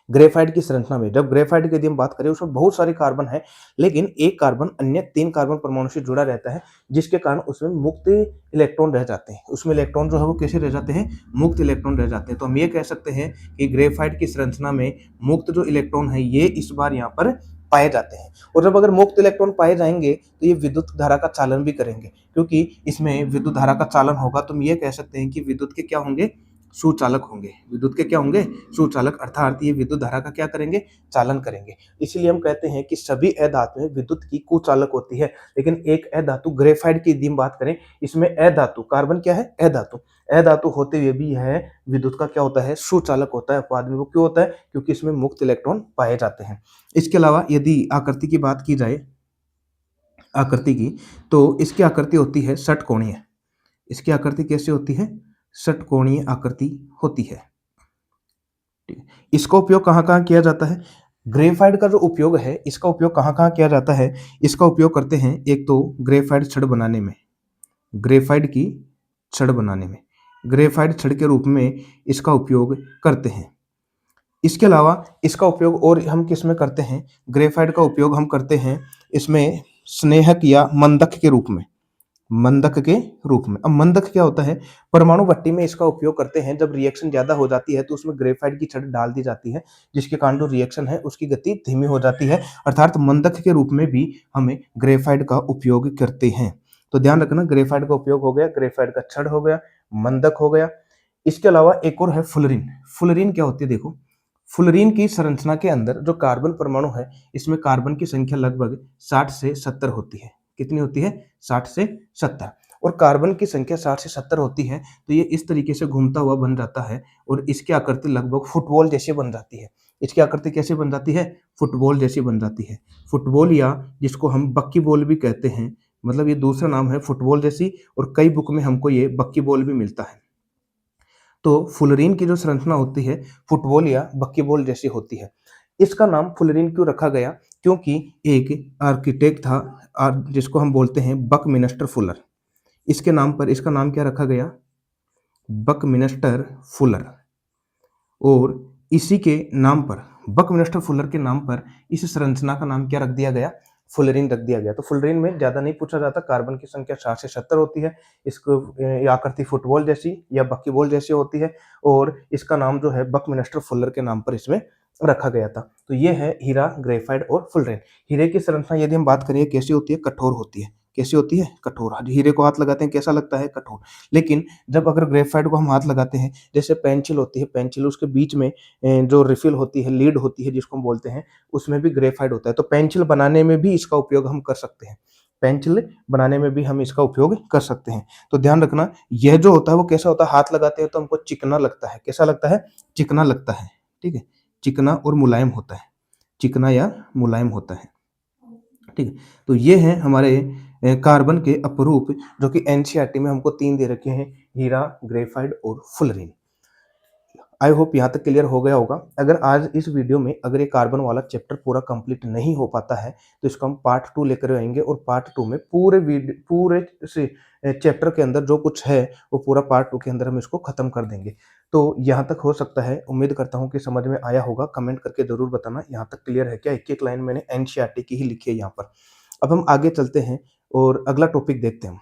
ग्रेफाइट की संरचना में जब ग्रेफाइट की यदि हम बात करें उसमें बहुत सारे कार्बन है, लेकिन एक कार्बन अन्य 3 कार्बन परमाणु से जुड़ा रहता है, जिसके कारण उसमें मुक्त इलेक्ट्रॉन रह जाते हैं। उसमें इलेक्ट्रॉन जो है वो कैसे रह जाते हैं? मुक्त इलेक्ट्रॉन रह जाते हैं। तो हम ये कह सकते हैं कि ग्रेफाइट की संरचना में मुक्त जो इलेक्ट्रॉन है ये इस बार यहाँ पर पाए जाते हैं। और जब अगर मुक्त इलेक्ट्रॉन पाए जाएंगे तो ये विद्युत धारा का चालन भी करेंगे, क्योंकि इसमें विद्युत धारा का चालन होगा तो हम ये कह सकते हैं कि विद्युत के क्या होंगे? सुचालक होंगे। विद्युत के क्या होंगे? सुचालक, अर्थात ये विद्युत धारा का क्या करेंगे? चालन करेंगे। इसीलिए हम कहते हैं कि सभी अधातुएं विद्युत की कुचालक होती है, लेकिन एक अधातु ग्रेफाइट की यदि हम बात करें, इसमें अधातु कार्बन क्या है? अधातु। अधातु होते हुए भी है विद्युत का क्या होता है? सुचालक होता है। अपवाद में वो क्यों होता है? क्योंकि इसमें मुक्त इलेक्ट्रॉन पाए जाते हैं। इसके अलावा यदि आकृति की बात की जाए, आकृति की, तो इसकी आकृति होती है षटकोणीय। इसकी आकृति कैसे होती है? षटकोणीय आकृति होती है। ठीक है। इसका उपयोग कहाँ-कहाँ किया जाता है? ग्रेफाइट का जो उपयोग है, इसका उपयोग कहाँ-कहाँ किया जाता है? इसका उपयोग करते हैं एक तो ग्रेफाइट छड़ बनाने में, ग्रेफाइट की छड़ बनाने में, ग्रेफाइट छड़ के रूप में इसका उपयोग करते हैं। इसके अलावा इसका उपयोग और हम किस में करते हैं? ग्रेफाइट का उपयोग हम करते हैं इसमें स्नेहक या मंदक के रूप में, मंदक के रूप में। अब मंदक क्या होता है? परमाणु भट्टी में इसका उपयोग करते हैं। जब रिएक्शन ज्यादा हो जाती है तो उसमें ग्रेफाइट की छड़ डाल दी जाती है, जिसके कारण जो रिएक्शन है उसकी गति धीमी हो जाती है, अर्थात मंदक के रूप में भी हमें ग्रेफाइट का उपयोग करते हैं। तो ध्यान रखना, ग्रेफाइट का उपयोग हो गया, ग्रेफाइट का छड़ हो गया, मंदक हो गया। इसके अलावा एक और है फुलरीन। फुलरीन क्या होती है? देखो, फुलरीन की संरचना के अंदर जो कार्बन परमाणु है, इसमें कार्बन की संख्या लगभग 60 से 70 होती है। कितनी होती है? 60 से 70। और कार्बन की संख्या 60 से 70 होती है तो ये इस तरीके से घूमता हुआ बन जाता है और इसकी आकृति लगभग फुटबॉल जैसी बन जाती है। इसकी आकृति कैसे बन जाती है? फुटबॉल जैसी बन जाती है। फुटबॉल, या जिसको हम बक्की बॉल भी कहते हैं, मतलब ये दूसरा नाम है फुटबॉल जैसी, और कई बुक में हमको ये बक्की बॉल भी मिलता है। तो फुलरीन की जो संरचना होती है फुटबॉल या बक्की बॉल जैसी होती है। इसका नाम फुलरीन क्यों रखा गया? क्योंकि एक आर्किटेक्ट था जिसको हम बोलते हैं बकमिनस्टर फुलर। इसके नाम पर इसका नाम क्या रखा गया? बकमिनस्टर फुलर। और इसी के नाम पर, बकमिनस्टर फुलर के नाम पर, इस संरचना का नाम क्या रख दिया गया? फुलरीन रख दिया गया। तो फुलरीन में ज्यादा नहीं पूछा जाता, कार्बन की संख्या 60 से 70 होती है। इसको ये आकृति फुटबॉल जैसी या बक्की बॉल जैसी होती है, और इसका नाम जो है बकमिनस्टर फुलर के नाम पर इसमें रखा गया था। तो ये है हीरा, ग्रेफाइट और फुलरीन। हीरे की संरचना यदि हम बात करें कैसी होती है? कठोर होती है। कैसी होती है? कठोर। हीरे को हाथ लगाते हैं कैसा लगता है? कठोर। लेकिन जब अगर ग्रेफाइट को हम हाथ लगाते हैं, जैसे पेंसिल होती है, पेंसिल उसके बीच में जो रिफिल होती है, लीड होती है जिसको हम बोलते हैं, उसमें भी ग्रेफाइट होता है। तो पेंसिल बनाने में भी इसका उपयोग हम कर सकते हैं। पेंसिल बनाने में भी हम इसका उपयोग कर सकते हैं। तो ध्यान रखना, यह जो होता है वो कैसा होता है? हाथ लगाते हैं तो हमको चिकना लगता है। कैसा लगता है? चिकना लगता है। ठीक है, चिकना और मुलायम होता है, चिकना या मुलायम होता है। ठीक है, तो ये हैं हमारे कार्बन के अपरूप, जो कि एनसीईआरटी में हमको 3 दे रखे हैं, हीरा, ग्रेफाइट और फुलरीन। आई होप यहाँ तक क्लियर हो गया होगा। अगर आज इस वीडियो में अगर ये कार्बन वाला चैप्टर पूरा कंप्लीट नहीं हो पाता है तो इसका हम पार्ट 2 लेकर आएंगे, और पार्ट 2 में पूरे से चैप्टर के अंदर जो कुछ है वो पूरा पार्ट 2 के अंदर हम इसको खत्म कर देंगे। तो यहाँ तक हो सकता है, उम्मीद करता हूँ कि समझ में आया होगा। कमेंट करके जरूर बताना यहाँ तक क्लियर है क्या। एक-एक लाइन मैंने एनसीईआरटी की ही लिखी है यहाँ पर। अब हम आगे चलते हैं और अगला टॉपिक देखते हैं।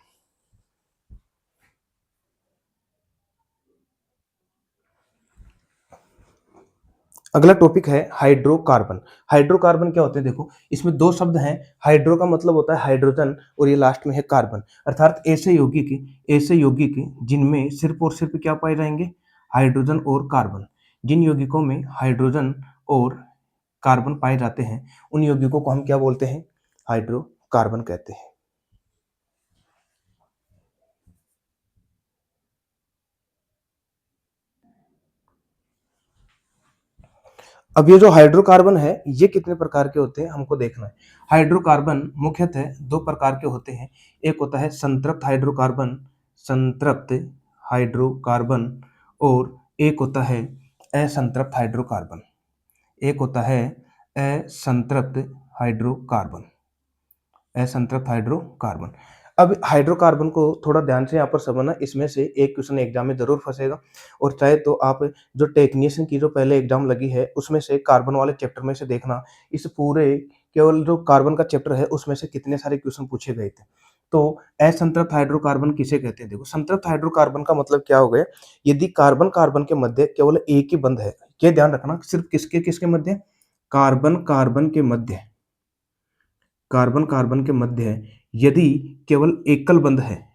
अगला टॉपिक है हाइड्रोकार्बन। हाइड्रोकार्बन क्या होते हैं? देखो, इसमें 2 शब्द हैं। हाइड्रो का मतलब होता है हाइड्रोजन, और ये लास्ट में है कार्बन, अर्थात ऐसे यौगिक जिनमें सिर्फ और सिर्फ क्या पाए जाएंगे? हाइड्रोजन और कार्बन। जिन यौगिकों में हाइड्रोजन और कार्बन पाए जाते हैं उन यौगिकों को हम क्या बोलते हैं? हाइड्रोकार्बन कहते हैं। अब ये जो हाइड्रोकार्बन है ये कितने प्रकार के होते हैं हमको देखना है। हाइड्रोकार्बन मुख्यतः 2 प्रकार के होते हैं। एक होता है संतृप्त हाइड्रोकार्बन, संतृप्त हाइड्रोकार्बन, और एक होता है असंतृप्त हाइड्रोकार्बन। एक होता है असंतृप्त हाइड्रोकार्बन, असंतृप्त हाइड्रोकार्बन। अब हाइड्रोकार्बन को थोड़ा ध्यान से यहाँ पर समझना, इसमें से एक क्वेश्चन एग्जाम में जरूर फंसेगा, और चाहे तो आप जो टेक्नीशियन की जो पहले एग्जाम लगी है उसमें से कार्बन वाले चैप्टर में से देखना, इस पूरे केवल जो कार्बन का चैप्टर है उसमें से कितने सारे क्वेश्चन पूछे गए थे। तो असंतृप्त हाइड्रोकार्बन किसे कहते हैं? देखो, संतृप्त हाइड्रोकार्बन का मतलब क्या हो गया, यदि कार्बन कार्बन के मध्य केवल एक ही बंध है, ये ध्यान रखना, सिर्फ किसके किसके मध्य, कार्बन कार्बन के मध्य, कार्बन कार्बन के मध्य है, यदि केवल एकल बंध है,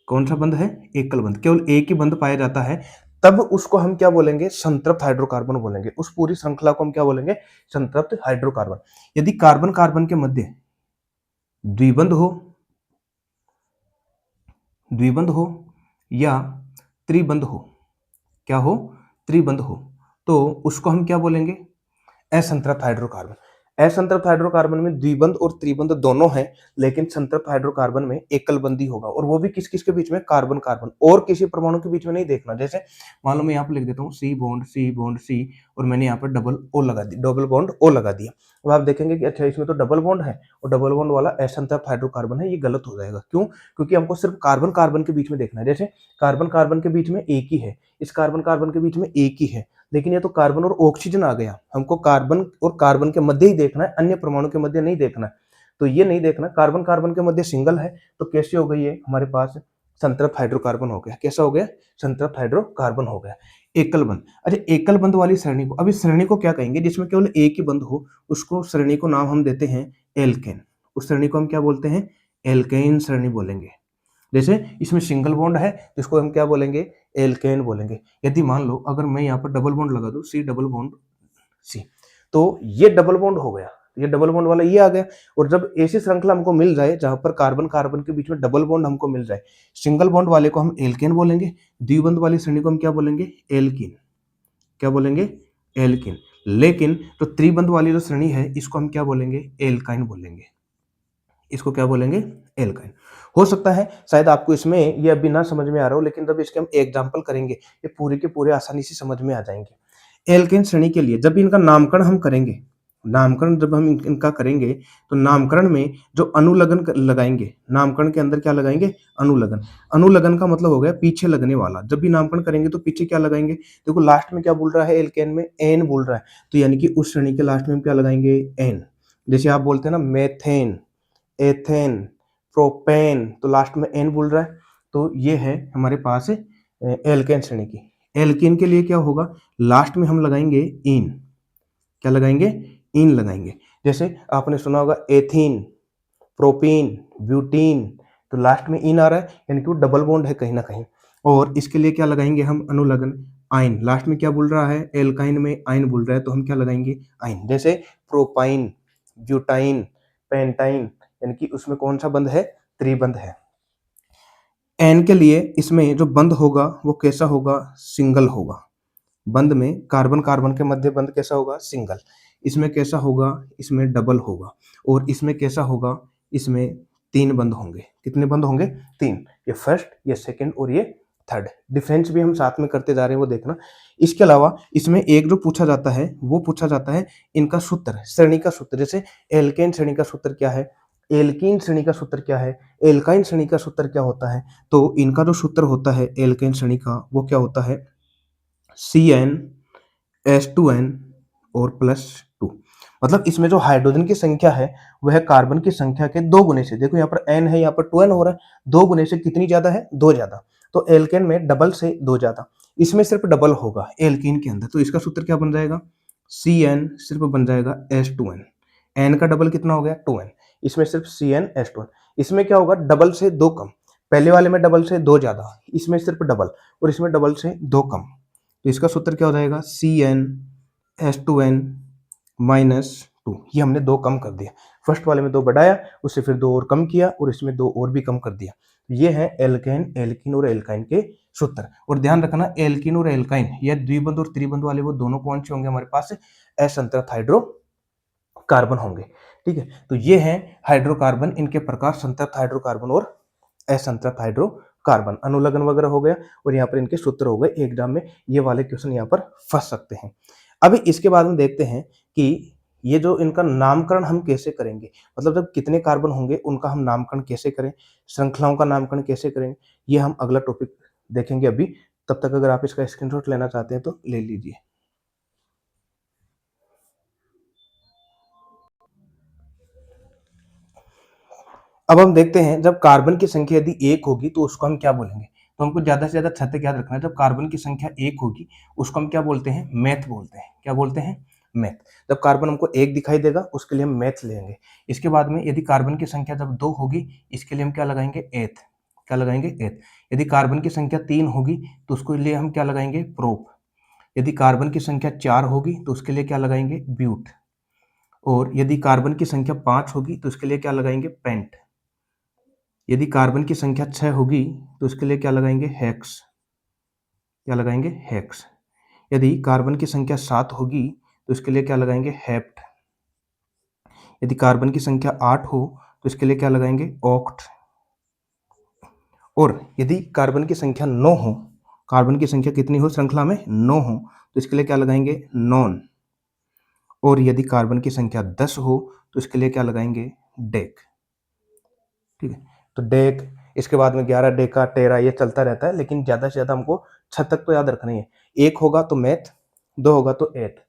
कौन सा बंध है, एकल बंध, केवल एक ही बंध पाया जाता है, तब उसको हम क्या बोलेंगे, संतृप्त हाइड्रोकार्बन बोलेंगे। उस पूरी श्रृंखला को हम क्या बोलेंगे, संतृप्त हाइड्रोकार्बन। यदि कार्बन कार्बन के मध्य द्विबंध हो, द्विबंध हो या त्रिबंध हो, क्या हो, त्रिबंध हो, तो उसको हम क्या बोलेंगे, असंतृप्त हाइड्रोकार्बन। असंतृप्त हाइड्रोकार्बन में द्विबंध और त्रिबंध दोनों हैं, लेकिन संतृप्त हाइड्रोकार्बन में एकल बंधी होगा, और वो भी किस किस के बीच में, कार्बन कार्बन, और किसी परमाणु के बीच में नहीं देखना। जैसे मान लो मैं यहाँ पर लिख देता हूँ सी बॉन्ड सी बॉन्ड सी, और मैंने यहाँ पर डबल ओ लगा दी, डबल बॉन्ड ओ लगा दिया। अब आप देखेंगे कि अच्छा इसमें तो डबल बॉन्ड है, और डबल बॉन्ड वाला असंतृप्त हाइड्रोकार्बन है, ये गलत हो जाएगा। क्यों? क्योंकि हमको सिर्फ कार्बन कार्बन के बीच में देखना है। जैसे कार्बन कार्बन के बीच में एक ही है, इस कार्बन कार्बन के बीच में एक ही है, लेकिन ये तो कार्बन और ऑक्सीजन आ गया, हमको कार्बन और कार्बन के मध्य ही देखना है, अन्य परमाणु के मध्य नहीं देखना है। तो ये नहीं देखना, कार्बन कार्बन के मध्य सिंगल है, तो कैसे हो गई है हमारे पास, संतृप्त हाइड्रोकार्बन हो गया। कैसा हो गया, संतृप्त हाइड्रोकार्बन हो गया। एकल बंध, अच्छा एकल बंध वाली श्रेणी को, अब इस श्रेणी को क्या कहेंगे, जिसमें केवल एक ही बंध हो, उसको श्रेणी को नाम हम देते हैं एल्केन। उस श्रेणी को हम क्या बोलते हैं, एल्केन श्रेणी बोलेंगे। जैसे इसमें सिंगल बॉन्ड है तो इसको हम क्या बोलेंगे, एल्केन बोलेंगे। यदि मान लो अगर मैं यहाँ पर डबल बॉन्ड लगा दूं, सी डबल बॉन्ड सी, तो ये डबल बॉन्ड हो गया, ये डबल बॉन्ड वाला ये आ गया। और जब ऐसी श्रृंखला हमको मिल जाए जहां पर कार्बन कार्बन के बीच में डबल बॉन्ड हमको मिल जाए, सिंगल बॉन्ड वाले को हम एल्केन बोलेंगे, द्विबंध वाली श्रेणी को हम क्या बोलेंगे, एल्कीन। क्या बोलेंगे, एल्कीन। लेकिन जो त्रिबंध वाली जो श्रेणी है इसको हम क्या बोलेंगे, एल्काइन बोलेंगे। इसको क्या बोलेंगे, एल्काइन। हो सकता है शायद आपको इसमें ये अभी ना समझ में आ रहा हो, लेकिन जब इसके हम एग्जाम्पल करेंगे ये पूरे के पूरे आसानी से समझ में आ जाएंगे। एल्केन श्रेणी के लिए जब इनका नामकरण हम करेंगे, नामकरण जब हम इनका करेंगे, तो नामकरण में जो अनुलगन लगाएंगे, नामकरण के अंदर क्या लगाएंगे, अनुलगन। अनुलगन का मतलब हो गया पीछे लगने वाला। जब भी नामकरण करेंगे तो पीछे क्या लगाएंगे, देखो लास्ट में क्या बोल रहा है, एल्केन में एन बोल रहा है, तो यानी कि उस श्रेणी के लास्ट में हम क्या लगाएंगे, एन। जैसे आप बोलते हैं ना मेथेन, एथेन, प्रोपेन, तो लास्ट में एन बोल रहा है, तो ये है हमारे पास एल्केन श्रेणी की। एल्केन के लिए क्या होगा, लास्ट में हम लगाएंगे इन। क्या लगाएंगे, इन लगाएंगे। जैसे आपने सुना होगा एथीन, प्रोपीन, ब्यूटीन, तो लास्ट में इन आ रहा है, यानी कि वो डबल बॉन्ड है कहीं ना कहीं। और इसके लिए क्या लगाएंगे हम, अनुलगन, आइन। लास्ट में क्या बोल रहा है, एल्काइन में आइन बोल रहा है, तो हम क्या लगाएंगे, आइन। जैसे प्रोपाइन, ब्यूटाइन, पेंटाइन, यानी कि उसमें कौन सा बंध है, त्रिबंध है। एन के लिए इसमें जो बंध होगा वो कैसा होगा, सिंगल होगा। बंध में कार्बन कार्बन के मध्य बंध कैसा होगा, सिंगल। इसमें कैसा होगा, इसमें डबल होगा। और इसमें कैसा होगा, इसमें तीन बंध होंगे। कितने बंध होंगे, तीन। ये फर्स्ट, ये सेकंड और ये थर्ड। डिफरेंस भी हम साथ में करते जा रहे हैं, वो देखना। इसके अलावा इसमें एक जो पूछा जाता है वो पूछा जाता है इनका सूत्र, श्रेणी का सूत्र। जैसे एल्केन श्रेणी का सूत्र क्या है, एल्कीन श्रेणी का सूत्र क्या है, एल्काइन श्रेणी का सूत्र क्या होता है, तो इनका जो सूत्र होता है एल्केन श्रेणी का वो क्या होता है, CnH2n और +2। मतलब इसमें जो हाइड्रोजन की संख्या है वह कार्बन की संख्या के 2 गुने से, देखो यहाँ पर n है, यहाँ पर 2n हो रहा है, 2 गुने से कितनी ज्यादा है, 2 ज्यादा। तो एल्केन में डबल से 2 ज्यादा, इसमें सिर्फ डबल होगा एल्कीन के अंदर, तो इसका सूत्र क्या बन जाएगा, Cn सिर्फ बन जाएगा H2n। n का डबल कितना हो गया, 2n। इसमें सिर्फ CnH2n। इसमें क्या होगा, डबल से 2 कम। पहले वाले में डबल से 2 ज्यादा, इसमें सिर्फ डबल, और इसमें डबल से 2 कम। तो इसका सूत्र क्या हो जाएगा, CnH2n -2। ये हमने 2 कम कर दिया, फर्स्ट वाले में 2 बढ़ाया, उससे फिर 2 और कम किया, और इसमें 2 और भी कम कर दिया। ये है एल्केन, एल्कीन और एल्काइन के सूत्र। और ध्यान रखना, एल्कीन और एल्काइन या द्विबंध और त्रिबंध वाले वो दोनों कौन से होंगे हमारे पास, असंतृप्त हाइड्रोकार्बन होंगे। ठीक है, तो ये है हाइड्रोकार्बन, इनके प्रकार संतृप्त हाइड्रोकार्बन और असंतृप्त हाइड्रोकार्बन। अनुलगन वगैरह हो गया, और यहाँ पर इनके सूत्र हो गए। एग्जाम में ये वाले क्वेश्चन यहाँ पर फंस सकते हैं। अभी इसके बाद हम देखते हैं कि ये जो इनका नामकरण हम कैसे करेंगे, मतलब जब कितने कार्बन होंगे उनका हम नामकरण कैसे करें, श्रृंखलाओं का नामकरण कैसे करेंगे, ये हम अगला टॉपिक देखेंगे अभी। तब तक अगर आप इसका स्क्रीनशॉट लेना चाहते हैं तो ले लीजिए। अब हम देखते हैं जब कार्बन की संख्या यदि 1 होगी तो उसको हम क्या बोलेंगे? तो हमको ज़्यादा से ज़्यादा छठक याद रखना है, जब कार्बन की संख्या 1 होगी उसको हम क्या बोलते हैं? मेथ बोलते हैं। क्या बोलते हैं? मेथ। जब कार्बन हमको 1 दिखाई देगा उसके लिए हम मेथ लेंगे। इसके बाद में यदि कार्बन की संख्या जब 2 होगी इसके लिए हम क्या लगाएंगे? एथ। क्या लगाएंगे? एथ। यदि कार्बन की संख्या 3 होगी तो उसके लिए हम क्या लगाएंगे? प्रोप। यदि कार्बन की संख्या 4 होगी तो उसके लिए क्या लगाएंगे? ब्यूट। और यदि कार्बन की संख्या 5 होगी तो उसके लिए क्या लगाएंगे? पेंट। यदि कार्बन की संख्या 6 होगी तो इसके लिए क्या लगाएंगे? हेक्स। क्या लगाएंगे? हेक्स। यदि कार्बन की संख्या 7 होगी तो इसके लिए क्या लगाएंगे? हेप्ट। यदि कार्बन की संख्या 8 हो तो इसके लिए क्या लगाएंगे? ऑक्ट। और यदि कार्बन की संख्या 9 हो, कार्बन की संख्या कितनी हो श्रृंखला में? 9 हो, तो इसके लिए क्या लगाएंगे? नॉन। और यदि कार्बन की संख्या 10 हो तो इसके लिए क्या लगाएंगे? डेक। ठीक है, तो डेक, इसके बाद में 11 डेका टेरा ये चलता रहता है, लेकिन ज़्यादा से ज़्यादा हमको छह तक तो याद रखना ही है। 1 होगा तो मैथ, 2 होगा तो एथ,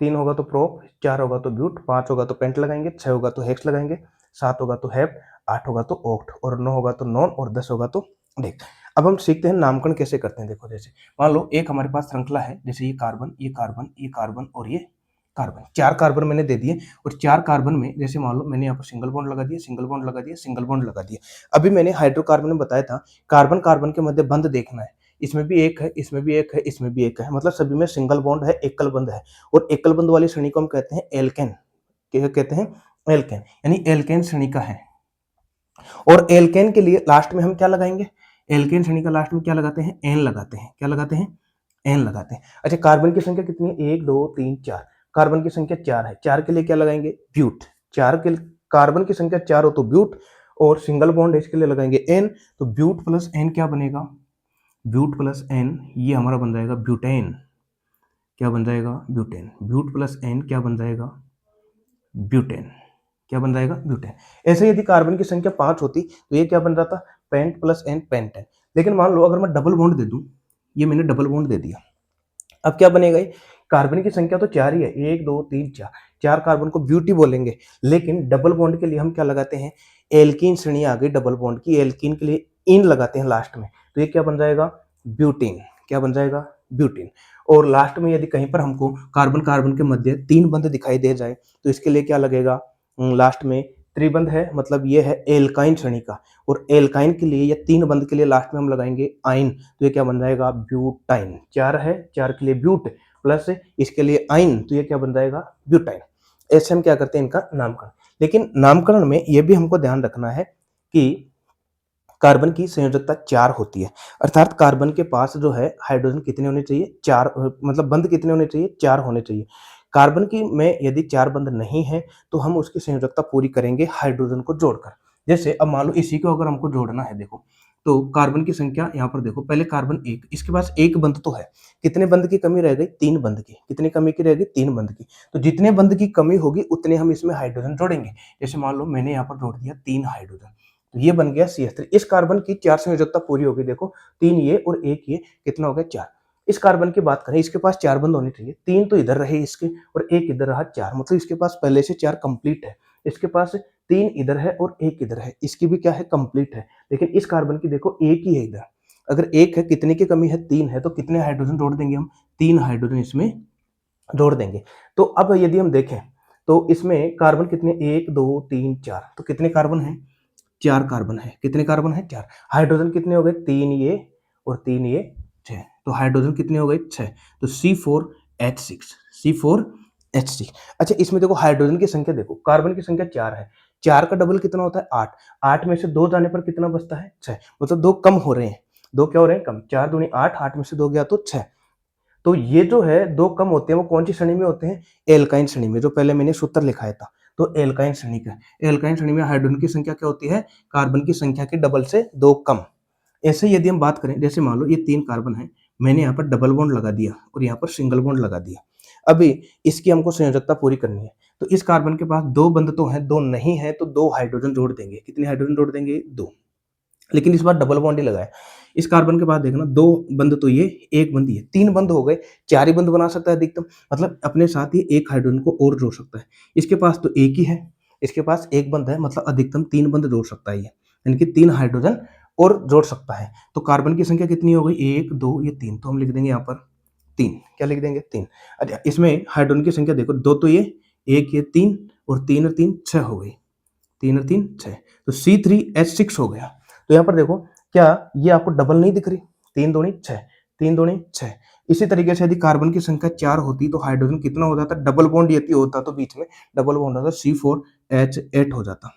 3 होगा तो प्रोप, 4 होगा तो ब्यूट, 5 होगा तो पेंट लगाएंगे, 6 होगा तो हेक्स लगाएंगे, 7 होगा तो हेप, 8 होगा तो ऑक्ट, और 9 होगा तो नॉन, और 10 होगा तो डेक। अब हम सीखते हैं नामकरण कैसे करते हैं। देखो, जैसे मान लो एक हमारे पास श्रृंखला है, जैसे ये कार्बन, ये कार्बन, ये कार्बन और ये कार्बन, 4 कार्बन मैंने दे दिए, और 4 कार्बन में जैसे मान लो मैंने यहाँ पर सिंगल बॉन्ड लगा दिया, सिंगल बॉन्ड लगा दिया, सिंगल बॉन्ड लगा दिया। अभी मैंने हाइड्रोकार्बन में बताया था कार्बन कार्बन के मध्य बंध देखना है, इसमें भी एक है, इसमें भी एक है, इसमें भी एक है, मतलब सभी में सिंगल बॉन्ड है, एकल बंध है। और एकल बंध वाली श्रेणी को हम कहते हैं एल्केन। क्या कहते हैं? एल्केन, यानी एल्केन श्रेणी का है। और एल्केन के लिए लास्ट में हम क्या लगाएंगे? एल्केन श्रेणी का लास्ट में क्या लगाते हैं? एन लगाते हैं। क्या लगाते हैं? एन लगाते हैं। अच्छा, कार्बन की संख्या कितनी है? 1 2 3 4। कार्बन की संख्या 4 है, 4 के लिए क्या लगाएंगे? ब्यूट। 4 के कार्बन की संख्या 4 हो तो ब्यूट, और सिंगल बॉन्ड है इसके लिए लगाएंगे एन। तो ब्यूट प्लस एन क्या बनेगा? ब्यूट प्लस एन ये हमारा बन जाएगा ब्यूटेन। क्या बन जाएगा? ब्यूटेन। ब्यूट प्लस एन क्या बन जाएगा? ब्यूटेन। क्या बन जाएगा? ब्यूटेन। ऐसे यदि कार्बन की संख्या 5 होती तो ये क्या बन जाता? Pent plus ene, pentene. लेकिन मान लो अगर मैं डबल बॉन्ड दे दूं, ये मैंने डबल बॉन्ड दे दिया, अब क्या बनेगा? ये कार्बन की संख्या तो 4 ही है, 1 2 3 4, 4 कार्बन को ब्यूटी बोलेंगे। लेकिन डबल बॉन्ड के लिए हम क्या लगाते हैं? एल्कीन श्रेणी आ गई डबल बॉन्ड की, एल्कीन के लिए इन लगाते हैं लास्ट में, तो ये क्या बन जाएगा? ब्यूटीन। क्या बन जाएगा? ब्यूटीन। और लास्ट में यदि कहीं पर हमको कार्बन कार्बन के मध्य 3 बंध दिखाई दे जाए तो इसके लिए क्या लगेगा? लास्ट में त्रिबंध है, मतलब ये है एल्काइन श्रेणी का, और एल्काइन के लिए या 3 बंध के लिए लास्ट में हम लगाएंगे आइन, तो ये क्या बन जाएगा? ब्यूटाइन। 4 है, 4 के लिए ब्यूट, प्लस इसके लिए आइन, तो ये क्या बन जाएगा? ब्यूटाइन। ऐसे हम क्या करते हैं इनका नामकरण। लेकिन नामकरण में ये भी हमको ध्यान रखना है कि कार्बन की संयोजकता 4 होती है, अर्थात कार्बन के पास जो है हाइड्रोजन कितने होने चाहिए? 4, मतलब बंध कितने होने चाहिए? 4 होने चाहिए। कार्बन की में यदि 4 बंध नहीं है तो हम उसकी संयोजकता पूरी करेंगे हाइड्रोजन को जोड़कर। जैसे अब मान लो इसी को अगर हमको जोड़ना है, देखो, तो कार्बन की संख्या यहाँ पर देखो, पहले कार्बन 1, इसके पास 1 बंध तो है, कितने बंध की कमी रह गई? 3 बंध की। कितनी कमी की रह गई? 3 बंध की। तो जितने बंध की कमी होगी उतने हम इसमें हाइड्रोजन जोड़ेंगे। जैसे मान लो मैंने यहाँ पर जोड़ दिया 3 हाइड्रोजन, तो ये बन गया CH3। इस कार्बन की 4 संयोजकता पूरी होगी, देखो 3 ये और 1 ये, कितना हो गया? 4। इस कार्बन की बात करें, इसके पास 4 बंध होने चाहिए, 3 तो इधर रहे इसके और 1 इधर रहा, 4, मतलब इसके पास पहले से 4 कंप्लीट है। इसके पास 3 इधर है और 1 इधर है, इसकी भी क्या है? कंप्लीट है। लेकिन इस कार्बन की देखो 1 ही है इधर। अगर 1 है, कितने की कमी है? 3 है, तो कितने हाइड्रोजन जोड़ देंगे हम? 3 हाइड्रोजन इसमें जोड़ देंगे। तो अब यदि हम देखें तो इसमें कार्बन कितने? 1 2 3 4, तो कितने कार्बन हैं? 4 कार्बन है। कितने कार्बन है? 4। हाइड्रोजन कितने हो गए? 3 ये और 3 ये, 6। तो हाइड्रोजन कितने हो गए? 6। तो C4H6, C4H6। अच्छा, इसमें देखो हाइड्रोजन की संख्या देखो, कार्बन की संख्या 4 है, 4 का डबल कितना होता है? 8। 8 में से 2 जाने पर कितना बचता है? 6, मतलब 2 कम हो रहे हैं। 2 क्या हो रहे हैं? कम। 4 दूनी 8, 8 में से 2 गया तो 6। तो ये जो है 2 कम होते हैं, वो कौन सी श्रेणी में होते हैं? एल्काइन श्रेणी में, जो पहले मैंने सूत्र लिखाया था। तो एल्काइन श्रेणी का, एल्काइन श्रेणी में हाइड्रोजन की संख्या क्या होती है? कार्बन की संख्या के डबल से 2 कम। ऐसे यदि हम बात करें, जैसे मान लो ये 3 कार्बन है, मैंने यहाँ पर डबल बॉन्ड लगा दिया और यहाँ पर सिंगल बॉन्ड लगा दिया। अभी इसकी हमको संयोजकता पूरी करनी है, तो इस कार्बन के पास 2 बंध तो हैं, 2 नहीं है तो 2 हाइड्रोजन जोड़ देंगे। कितने हाइड्रोजन जोड़ देंगे? 2। लेकिन इस बार डबल बॉन्ड ही लगाया। इस कार्बन के पास देखना 2 बंध तो ये, 1 बंध ये, 3 बंध हो गए, 4 ही बंध बना सकता है अधिकतम, मतलब अपने साथ ही 1 हाइड्रोजन को और जोड़ सकता है। इसके पास तो 1 ही है, इसके पास 1 बंध है, मतलब अधिकतम 3 बंध जोड़ सकता है ये, यानी कि 3 हाइड्रोजन और जोड़ सकता है। तो कार्बन की संख्या कितनी हो गई? 1, 2, ये 3, तो हम लिख देंगे यहाँ पर 3। क्या लिख देंगे? 3। अच्छा, इसमें हाइड्रोजन की संख्या देखो, 2 तो ये, 1 ये 3 और 3 और 3 6 हो गई। 3 और 3 6, तो C3H6 हो गया। तो यहाँ पर देखो, क्या ये आपको डबल नहीं दिख रही? 3 दूनी 6, 3 दूनी 6। इसी तरीके से यदि कार्बन की संख्या 4 होती तो हाइड्रोजन कितना हो जाता? डबल बॉन्ड यदि होता तो बीच में डबल बॉन्ड होता, C4H8 हो जाता,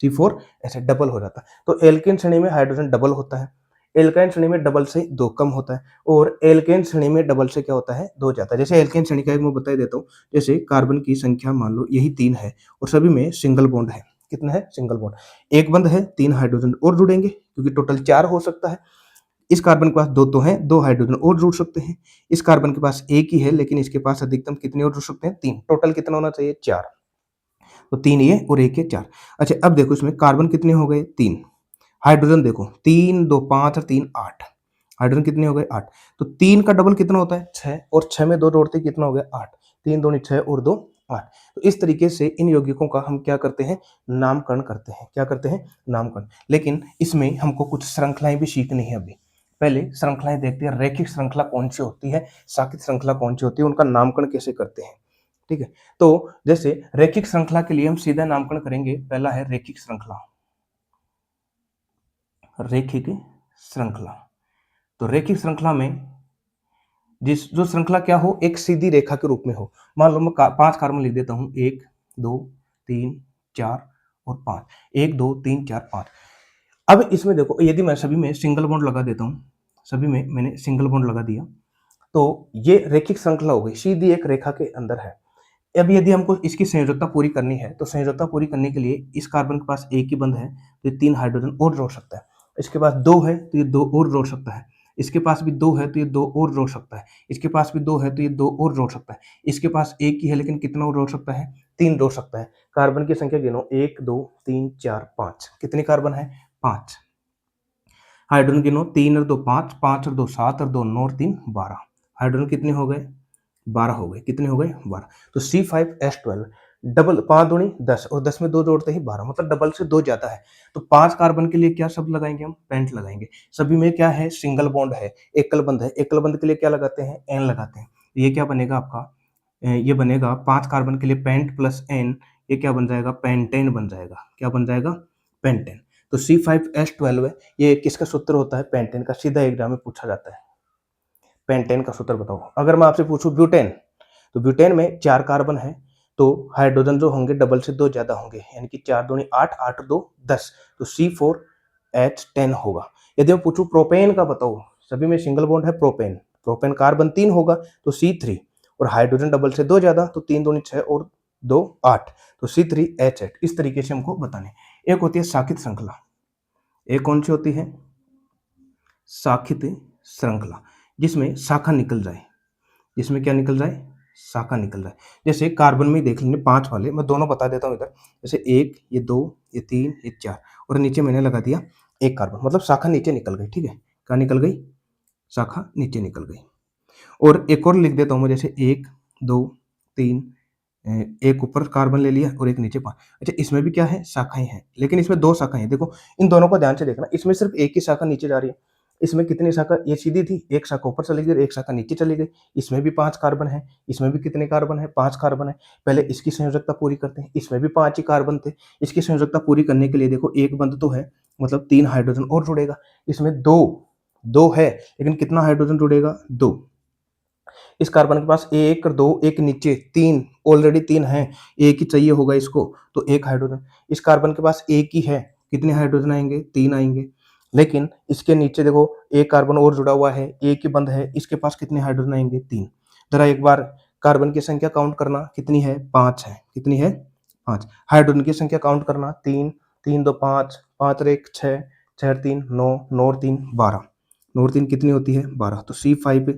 C4H8 डबल हो जाता। तो एल्केन श्रेणी में हाइड्रोजन डबल होता है, एल्काइन श्रेणी में डबल से 2 कम होता है, और एल्केन श्रेणी में डबल से क्या होता है? 2 जाता है। जैसे एल्केन श्रेणी का एक मैं बता ही देता हूँ, जैसे कार्बन की संख्या मान लो यही 3 है और सभी में सिंगल बॉन्ड है। कितना है? Single bond. एक बंध है, 3 हाइड्रोजन और जुड़ेंगे क्योंकि टोटल 4 हो सकता है। इस कार्बन के पास 2 तो हैं, 2 हाइड्रोजन और जुड़ सकते हैं। इस कार्बन के पास 1 ही है, लेकिन इसके पास अधिकतम कितने और जुड़ सकते हैं? 3। टोटल कितना होना चाहिए? 4। तो 3 ये और 1 ये 4। अच्छा, अब देखो इसमें कार्बन कितने हो गए? 3। हाइड्रोजन देखो, 3 2 5 और 3 8। हाइड्रोजन कितने हो गए? 8। तो 3 का डबल कितना होता है? 6, और 6 में 2 जोड़ते कितना हो गया? 8। 3 दूनी 6 और 2 8। तो इस तरीके से इन यौगिकों का हम क्या करते हैं? नामकरण करते हैं। क्या करते हैं? नामकरण। लेकिन इसमें हमको कुछ श्रृंखलाएं भी सीखनी है अभी। पहले श्रृंखलाएं देखते हैं, रैखिक श्रृंखला कौन सी होती है, साकित श्रृंखला कौन सी होती है, उनका नामकरण कैसे करते हैं। ठीक है, तो जैसे रैखिक श्रृंखला के लिए हम सीधा नामकरण करेंगे। पहला है रैखिक श्रृंखला, रैखिक श्रृंखला। तो रैखिक श्रृंखला में जिस जो श्रृंखला क्या हो? एक सीधी रेखा के रूप में हो। मान लो मैं 5 कार्बन लिख देता हूं, 1 2 3 4 और 5, 1 2 3 4 5। अब इसमें देखो, यदि मैं सभी में सिंगल बॉन्ड लगा देता हूं, सभी में मैंने सिंगल बॉन्ड लगा दिया, तो ये रैखिक श्रृंखला हो गई, सीधी एक रेखा के अंदर है। अब यदि हमको इसकी संयोजकता पूरी करनी है, तो संयोजकता पूरी करने के लिए इस कार्बन के पास 1 ही बंध है, तो ये 3 हाइड्रोजन और जोड़ सकता है। इसके पास 2 है तो ये 2 और जोड़ सकता है। इसके पास भी 2 है तो ये 2 और जोड़ सकता है। इसके पास भी 2 है तो ये 2 और जोड़ सकता है। इसके पास 1 ही है, लेकिन कितना और जोड़ सकता है? 3 जोड़ सकता है। कार्बन की संख्या गिनो, 1 2 3 4 5। कितने कार्बन है? 5। हाइड्रोजन गिनो, 3 और 2 5, 5 और 2 7 और 2 9 और 3 12। हाइड्रोजन कितने हो गए? 12 हो गए। कितने हो गए? 12। तो C5H12 डबल, 5 दूनी 10 और 10 में 2 जोड़ते ही 12, मतलब डबल से 2 ज्यादा है। तो 5 कार्बन के लिए क्या शब्द लगाएंगे हम? पेंट लगाएंगे। सभी में क्या है? सिंगल बॉन्ड है, एकल बंध है। एकल बंध के लिए क्या लगाते हैं? एन लगाते हैं। ये क्या बनेगा आपका? ये बनेगा 5 कार्बन के लिए पेंट प्लस एन, ये क्या बन जाएगा? पेंटेन बन जाएगा। क्या बन जाएगा? पेंटेन। तो C5H12 ये किसका सूत्र होता है? पेंटेन का। सीधा एग्जाम में पूछा जाता है। पेंटेन का सूत्र बताओ। अगर मैं आपसे पूछूं ब्यूटेन, तो ब्यूटेन में 4 कार्बन है, तो हाइड्रोजन जो होंगे डबल से 2 ज्यादा होंगे, यानी कि 4 दूनी 8, 8 2 10, तो C4H10 होगा। यदि मैं पूछूं प्रोपेन का बताओ, सभी में सिंगल बॉन्ड है, प्रोपेन, प्रोपेन कार्बन 3 होगा तो C3, और हाइड्रोजन डबल से 2 ज्यादा, तो 3 दूनी 6 और 2 8, तो C3H8। इस तरीके से हमको बताने। एक होती है साकित श्रृंखला, एक कौन सी होती है? साकित श्रृंखला, जिसमें शाखा निकल जाए, जिसमें क्या निकल जाए? शाखा निकल जाए। जैसे कार्बन में देख लेंगे 5 वाले, मैं दोनों बता देता हूँ इधर। जैसे 1 ये 2 ये 3 ये 4, और नीचे मैंने लगा दिया 1 कार्बन, मतलब शाखा नीचे निकल गई। ठीक है, क्या निकल गई? शाखा नीचे निकल गई। और एक और लिख देता हूँ मैं, जैसे 1 2 3, एक ऊपर कार्बन ले लिया और एक नीचे 5। अच्छा, इसमें भी क्या है? शाखाएं हैं, लेकिन इसमें 2 शाखाएं हैं। देखो इन दोनों को ध्यान से देखना, इसमें सिर्फ एक ही शाखा नीचे जा रही है। इसमें कितनी शाखा? ये सीधी थी, एक शाखा ऊपर चली गई, एक शाखा नीचे चली गई। इसमें भी 5 कार्बन है, इसमें भी कितने कार्बन है? 5 कार्बन है। पहले इसकी संयोजकता पूरी करते हैं। इसमें भी 5 ही कार्बन थे। इसकी संयोजकता पूरी करने के लिए देखो, एक बंध तो है, मतलब 3 हाइड्रोजन और जुड़ेगा। इसमें 2 है, लेकिन कितना हाइड्रोजन जुड़ेगा? 2। इस कार्बन के पास 1 और 2, एक नीचे 3, ऑलरेडी 3 है, एक ही चाहिए होगा इसको, तो 1 हाइड्रोजन। इस कार्बन के पास 1 ही है, कितने हाइड्रोजन आएंगे? 3 आएंगे। लेकिन इसके नीचे देखो, एक कार्बन और जुड़ा हुआ है, एक ही बंध है, इसके पास कितने हाइड्रोजन आएंगे? 3। जरा एक बार कार्बन की संख्या काउंट करना, कितनी है? 5 है। कितनी है? 5। हाइड्रोजन की संख्या काउंट करना, 3 3 2 5, 5 और 1 6, 6 और 3 9, 9 और 3 12, 9 और 3 कितनी होती है? 12। तो C5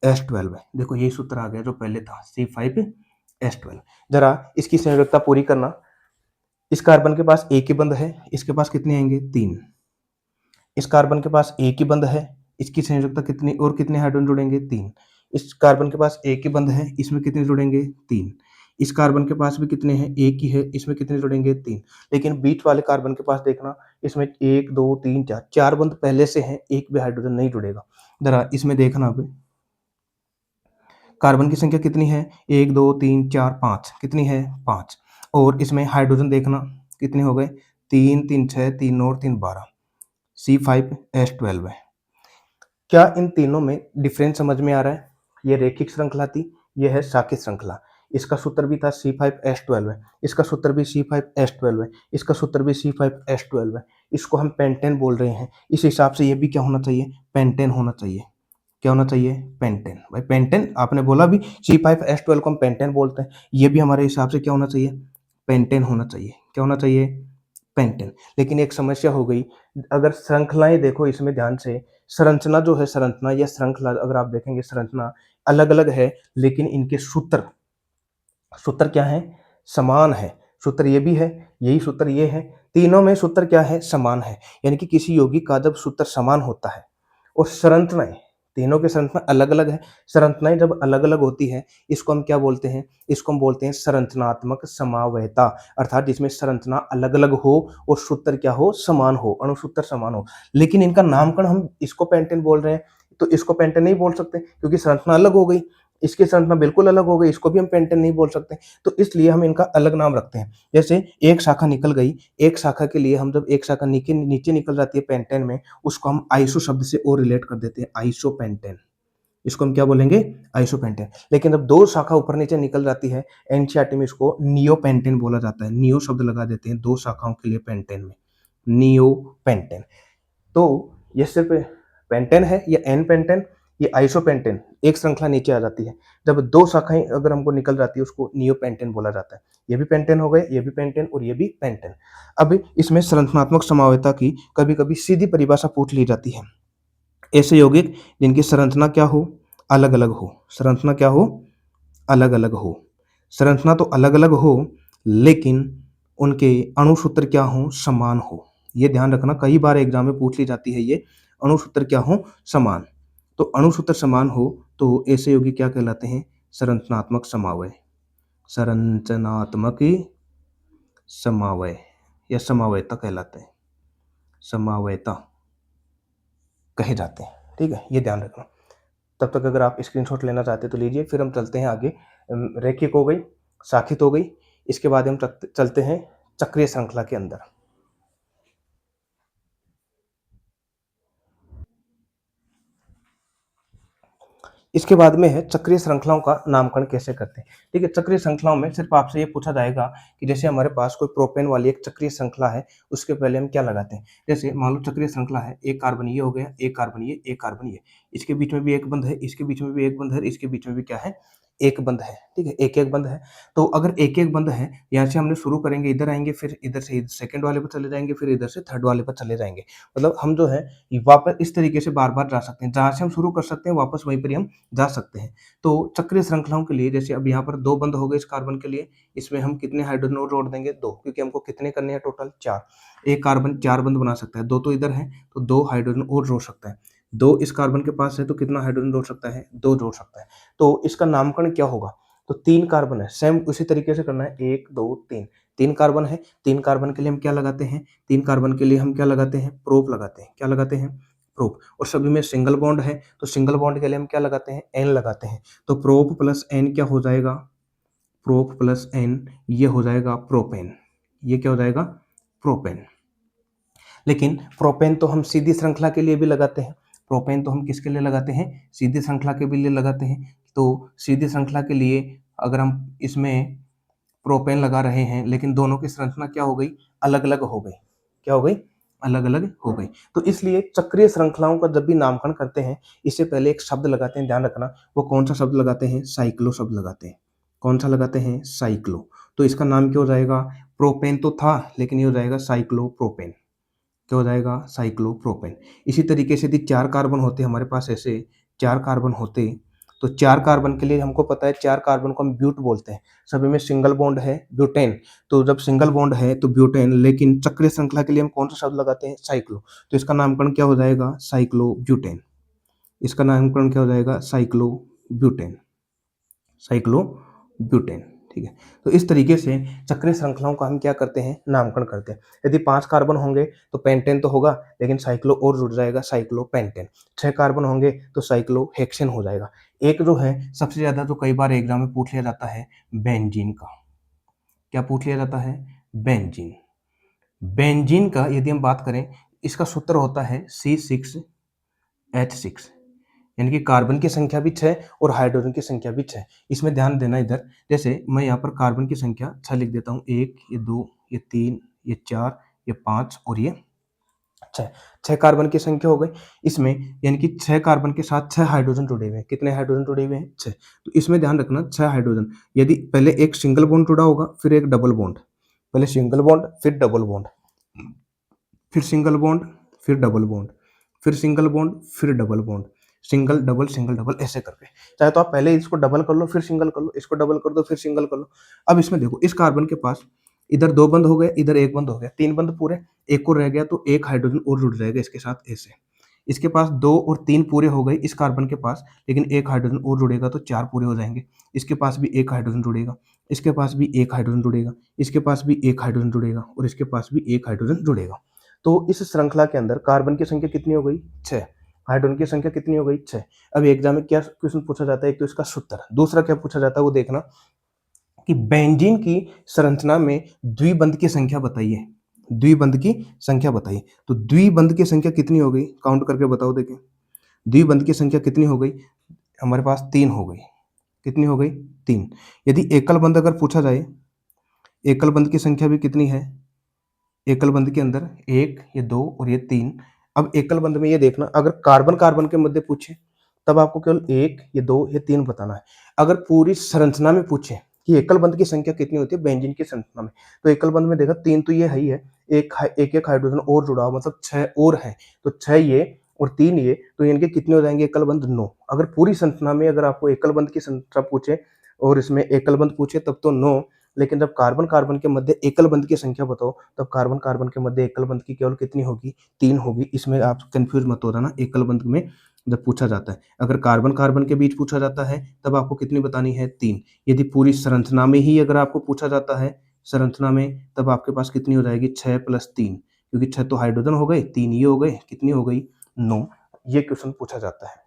H12 है। देखो यही सूत्र आ गया जो पहले था C5H12। जरा इसकी संयोजकता पूरी करना। इस कार्बन के पास एक ही बंध है, इसके पास कितने आएंगे 3। इस कार्बन के पास एक ही बंध है, इसकी संयोजकता कितनी और कितने हाइड्रोजन जुड़ेंगे 3। इस कार्बन के पास एक ही बंध है, इसमें कितने जुड़ेंगे 3। इस कार्बन के पास भी कितने हैं, एक ही है, इसमें कितने जुड़ेंगे 3। लेकिन बीच वाले कार्बन के पास देखना, इसमें 1 2 3 4 4 बंध पहले से हैं, एक भी हाइड्रोजन नहीं जुड़ेगा। जरा इसमें देखना अब कार्बन की संख्या कितनी है, 1 2 3 4 5 कितनी है 5। और इसमें हाइड्रोजन देखना कितने हो गए, 3 3 6 3 और 3 12। C5H12 है। क्या इन तीनों में डिफरेंस समझ में आ रहा है। ये रेखिक श्रृंखला थी, ये है शाखित श्रृंखला। इसका सूत्र भी था C5H12 है, इसका सूत्र भी C5H12 है, इसका सूत्र भी C5H12 है। इसको हम पेंटेन बोल रहे हैं। इस हिसाब से ये भी क्या होना चाहिए, पेंटेन होना चाहिए। क्या होना चाहिए, पेंटेन। भाई पेंटेन आपने बोला भी, C5H12 को हम पेंटेन बोलते हैं, ये भी हमारे हिसाब से क्या होना चाहिए, पेंटेन होना चाहिए। क्या होना चाहिए, पेंटेन। लेकिन एक समस्या हो गई, अगर श्रृंखलाएं देखो इसमें ध्यान से, संरचना जो है, संरचना या श्रृंखला अगर आप देखेंगे, संरचना अलग अलग है, लेकिन इनके सूत्र सूत्र क्या है, समान है। सूत्र ये भी है, यही सूत्र ये है, तीनों में सूत्र क्या है, समान है। यानी कि किसी यौगिक का जब सूत्र समान होता है और संरचनाएं, तीनों की संरचना अलग अलग है, संरचनाएं जब अलग अलग होती है, इसको हम क्या बोलते हैं, इसको हम बोलते हैं संरचनात्मक समावयता। अर्थात जिसमें संरचना अलग अलग हो और सूत्र क्या हो, समान हो, अणुसूत्र समान हो। लेकिन इनका नामकरण हम इसको पेंटेन बोल रहे हैं, तो इसको पेंटेन नहीं बोल सकते क्योंकि संरचना अलग हो गई। इसकी संरचना बिल्कुल अलग हो गई, इसको भी हम पेंटेन नहीं बोल सकते। तो इसलिए हम इनका अलग नाम रखते हैं। जैसे एक शाखा निकल गई, एक शाखा के लिए हम जब एक शाखा नीचे नीचे निकल जाती है पेंटेन में, उसको हम आइसो शब्द से और रिलेट कर देते हैं, आइसोपेंटेन। इसको हम क्या बोलेंगे, आइसोपेंटेन। लेकिन जब दो शाखा ऊपर नीचे निकल जाती है एनसीईआरटी में, इसको नियोपेंटेन बोला जाता है। नियो शब्द लगा देते हैं दो शाखाओं के लिए पेंटेन में, नियोपेंटेन। तो ये सिर्फ पेंटेन है, ये एन पेंटेन, ये आइसोपेंटेन। एक श्रृंखला नीचे आ जाती है, जब दो शाखाएं अगर हमको निकल जाती है, उसको नियोपेंटेन बोला जाता है। ये भी पेंटेन हो गए, ये भी पेंटेन और ये भी पेंटेन। अब इसमें संरचनात्मक समावयता की कभी कभी सीधी परिभाषा पूछ ली जाती है। ऐसे यौगिक जिनकी संरचना क्या हो, अलग अलग हो। संरचना क्या हो, अलग अलग हो। संरचना तो अलग अलग हो, लेकिन उनके अणुसूत्र क्या हो, समान हो। ये ध्यान रखना, कई बार एग्जाम में पूछ ली जाती है ये, अणुसूत्र क्या हो, समान। तो अणुसूत्र समान हो तो ऐसे यौगिक क्या कहलाते हैं, संरचनात्मक समावय। संरचनात्मक समावय या समावयता कहलाते हैं, समावयता कहे जाते हैं। ठीक है, ये ध्यान रखना। तब तक अगर आप स्क्रीनशॉट लेना चाहते हैं तो लीजिए, फिर हम चलते हैं आगे। रेखिक हो गई, शाखित हो गई, इसके बाद हम चलते हैं चक्रीय श्रृंखला के अंदर। इसके बाद में है चक्रीय श्रृंखलाओं का नामकरण कैसे करते हैं। ठीक है, चक्रीय श्रृंखलाओं में सिर्फ आपसे ये पूछा जाएगा कि जैसे हमारे पास कोई प्रोपेन वाली एक चक्रीय श्रृंखला है, उसके पहले हम क्या लगाते हैं। जैसे मान लो चक्रीय श्रृंखला है, एक कार्बन ये हो गया, एक कार्बन ये, एक कार्बन ये, इसके बीच में भी एक बंध है, इसके बीच में भी एक बंध है, इसके बीच में भी क्या है, एक बंध है। ठीक है, एक एक बंध है। तो अगर एक एक बंध है, यहाँ से हमने शुरू करेंगे, इधर आएंगे, फिर इधर से सेकंड वाले पर चले जाएंगे, फिर इधर से थर्ड वाले पर चले जाएंगे। मतलब हम जो है वापस इस तरीके से बार बार जा सकते हैं, जहां से हम शुरू कर सकते हैं वापस वहीं पर ही हम जा सकते हैं। तो चक्रीय श्रृंखलाओं के लिए जैसे अब यहाँ पर दो बंद हो गए इस कार्बन के लिए, इसमें हम कितने हाइड्रोजन और जोड़ देंगे, दो, क्योंकि हमको कितने करने हैं टोटल, चार। एक कार्बन चार बंद बना सकता है, दो तो इधर है तो दो हाइड्रोजन और जोड़ सकता है। दो इस कार्बन के पास है तो कितना हाइड्रोजन जोड़ सकता है, दो जोड़ सकता है। तो इसका नामकरण क्या होगा, तो तीन कार्बन है, सेम उसी तरीके से करना है, एक दो तीन। तीन कार्बन है, तीन कार्बन के लिए हम क्या लगाते हैं, तीन कार्बन के लिए हम क्या लगाते हैं, प्रोप लगाते हैं। क्या लगाते हैं, प्रोप। और सभी में सिंगल बॉन्ड है तो सिंगल बॉन्ड के लिए हम क्या लगाते हैं, एन लगाते हैं। तो प्रोप प्लस एन क्या हो जाएगा, प्रोप प्लस एन ये हो जाएगा प्रोपेन। ये क्या हो जाएगा, प्रोपेन। लेकिन प्रोपेन तो हम सीधी श्रृंखला के लिए भी लगाते हैं। प्रोपेन तो हम किसके लिए लगाते हैं, सीधी श्रृंखला के भी लिए लगाते हैं। तो सीधी श्रृंखला के लिए अगर हम इसमें प्रोपेन लगा रहे हैं, लेकिन दोनों की संरचना क्या हो गई, अलग अलग हो गई। क्या हो गई, अलग अलग हो गई। तो इसलिए चक्रीय श्रृंखलाओं का जब भी नामकरण करते हैं, इससे पहले एक शब्द लगाते हैं, ध्यान रखना। वो कौन सा शब्द लगाते हैं, साइक्लो शब्द लगाते हैं। कौन सा लगाते हैं, साइक्लो। तो इसका नाम क्या हो जाएगा, प्रोपेन तो था लेकिन ये हो जाएगा साइक्लोप्रोपेन। क्या हो जाएगा, साइक्लोप्रोपेन। इसी तरीके से यदि चार कार्बन होते हमारे पास, ऐसे चार कार्बन होते तो 4 कार्बन के लिए हमको पता है 4 कार्बन को हम ब्यूट बोलते हैं। सभी में सिंगल बॉन्ड है ब्यूटेन, तो जब सिंगल बॉन्ड है तो ब्यूटेन, लेकिन चक्रीय श्रृंखला के लिए हम कौन सा शब्द लगाते हैं? साइक्लो। तो इसका नामकरण क्या हो जाएगा? साइक्लोब्यूटेन। इसका नामकरण क्या हो जाएगा? साइक्लोब्यूटेन। साइक्लोब्यूटेन, ठीक है। तो इस तरीके से चक्रीय श्रृंखलाओं का हम क्या करते हैं? नामकरण करते हैं। यदि 5 कार्बन होंगे तो पेंटेन तो होगा, लेकिन साइक्लो और जुड़ जाएगा, साइक्लोपेंटेन। 6 कार्बन होंगे तो साइक्लोहेक्सेन हो जाएगा। एक जो है सबसे ज्यादा जो कई बार एग्जाम में पूछ लिया जाता है, बेंजीन का। क्या पूछ लिया जाता है? बेंजीन। बेंजीन का यदि हम बात करें, इसका सूत्र होता है C6H6, यानी कि कार्बन की संख्या भी 6 और हाइड्रोजन की संख्या भी 6। इसमें ध्यान देना इधर, जैसे मैं यहाँ पर कार्बन की संख्या 6 लिख देता हूँ, 1, ये 2, ये 3, ये 4, ये 5 और ये 6। 6 कार्बन की संख्या हो गई इसमें, यानी कि 6 कार्बन के साथ 6 हाइड्रोजन जुड़े हुए हैं। कितने हाइड्रोजन जुड़े हुए हैं? 6। तो इसमें ध्यान रखना 6 हाइड्रोजन, यदि पहले एक सिंगल बॉन्ड जुड़ा होगा, फिर एक डबल बॉन्ड, पहले सिंगल बॉन्ड फिर डबल बॉन्ड, फिर सिंगल बॉन्ड फिर डबल बॉन्ड, फिर सिंगल बॉन्ड फिर डबल बॉन्ड, सिंगल डबल ऐसे करके। चाहे तो आप पहले इसको डबल कर लो फिर सिंगल कर लो, इसको डबल कर दो फिर सिंगल कर लो। अब इसमें देखो, इस कार्बन के पास इधर 2 बंद हो गए, इधर 1 बंद हो गया, 3 बंद पूरे, एक और रह गया, तो एक हाइड्रोजन और जुड़ जाएगा इसके साथ ऐसे। इसके पास 2 और 3 पूरे हो गए इस कार्बन के पास, लेकिन एक हाइड्रोजन और जुड़ेगा तो 4 पूरे हो जाएंगे। इसके पास भी एक हाइड्रोजन जुड़ेगा, इसके पास भी एक हाइड्रोजन जुड़ेगा, इसके पास भी एक हाइड्रोजन जुड़ेगा और इसके पास भी एक हाइड्रोजन जुड़ेगा। तो इस श्रृंखला के अंदर कार्बन की संख्या कितनी हो गई? 6। हाइड्रोजन की संख्या कितनी हो गई? 6। अब एग्जाम में क्या क्वेश्चन पूछा जाता है? एक तो इसका सूत्र, दूसरा क्या पूछा जाता है वो देखना कि बेंजीन की संरचना में द्विबंध की संख्या बताइए। द्विबंध की संख्या बताइए। तो द्विबंध की संख्या कितनी हो गई? काउंट करके बताओ देखें। द्विबंध की संख्या कितनी हो गई? हमारे पास 3 हो गई। कितनी हो गई? 3। यदि एकल बंध अगर पूछा जाए, एकल बंध की संख्या भी कितनी है? एकल बंध के अंदर 1, ये 2 और ये 3। अब एकल बंध में ये देखना, अगर कार्बन कार्बन के मध्य पूछे तब आपको केवल 1, ये 2, ये 3 बताना है। अगर पूरी संरचना में पूछे कि एकल बंध की संख्या कितनी होती है बेंजीन की संरचना में, तो एकल बंध में देखा 3 तो ये है ही है, एक हाइड्रोजन और जुड़ा हुआ, मतलब 6 और है, तो 6 ये और 3 ये, तो इनके कितने हो जाएंगे एकल बंध? 9। अगर पूरी संरचना में अगर आपको एकल बंध की संरचना पूछे और इसमें एकल बंध पूछे तब तो 9, लेकिन जब कार्बन कार्बन के मध्य एकल बंध की संख्या बताओ तब कार्बन कार्बन के मध्य एकल बंध की केवल कितनी होगी? 3 होगी। इसमें आप कंफ्यूज मत हो जाना, एकल बंध में जब पूछा जाता है, अगर कार्बन कार्बन के बीच पूछा जाता है तब आपको कितनी बतानी है? 3। यदि पूरी संरचना में ही अगर आपको पूछा जाता है, संरचना में, तब आपके पास कितनी हो जाएगी? 6 + 3, क्योंकि 6 तो हाइड्रोजन हो गए, 3 ये हो गए, कितनी हो गई? 9। ये क्वेश्चन पूछा जाता है।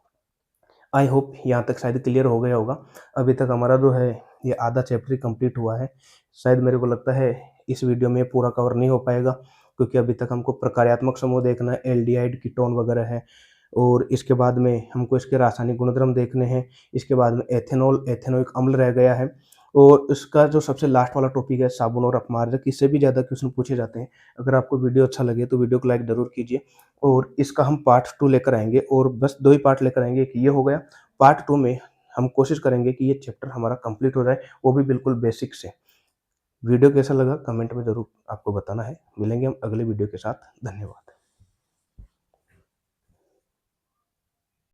आई होप यहाँ तक शायद क्लियर हो गया होगा। अभी तक हमारा जो है ये आधा चैप्टर कंप्लीट हुआ है। शायद मेरे को लगता है इस वीडियो में पूरा कवर नहीं हो पाएगा, क्योंकि अभी तक हमको प्रकार्यात्मक समूह देखना है, एल्डिहाइड कीटोन वगैरह है, और इसके बाद में हमको इसके रासायनिक गुणधर्म देखने हैं। इसके बाद में एथेनॉल, एथेनोइक अम्ल रह गया है, और इसका जो सबसे लास्ट वाला टॉपिक है साबुन और अपमार्जक, इससे भी ज़्यादा क्वेश्चन पूछे जाते हैं। अगर आपको वीडियो अच्छा लगे तो वीडियो को लाइक ज़रूर कीजिए, और इसका हम पार्ट 2 लेकर आएंगे, और बस 2 ही पार्ट लेकर आएंगे, एक ये हो गया। पार्ट 2 में हम कोशिश करेंगे कि ये चैप्टर हमारा कंप्लीट हो जाए, वो भी बिल्कुल बेसिक से। वीडियो कैसा लगा कमेंट में ज़रूर आपको बताना है। मिलेंगे हम अगले वीडियो के साथ। धन्यवाद।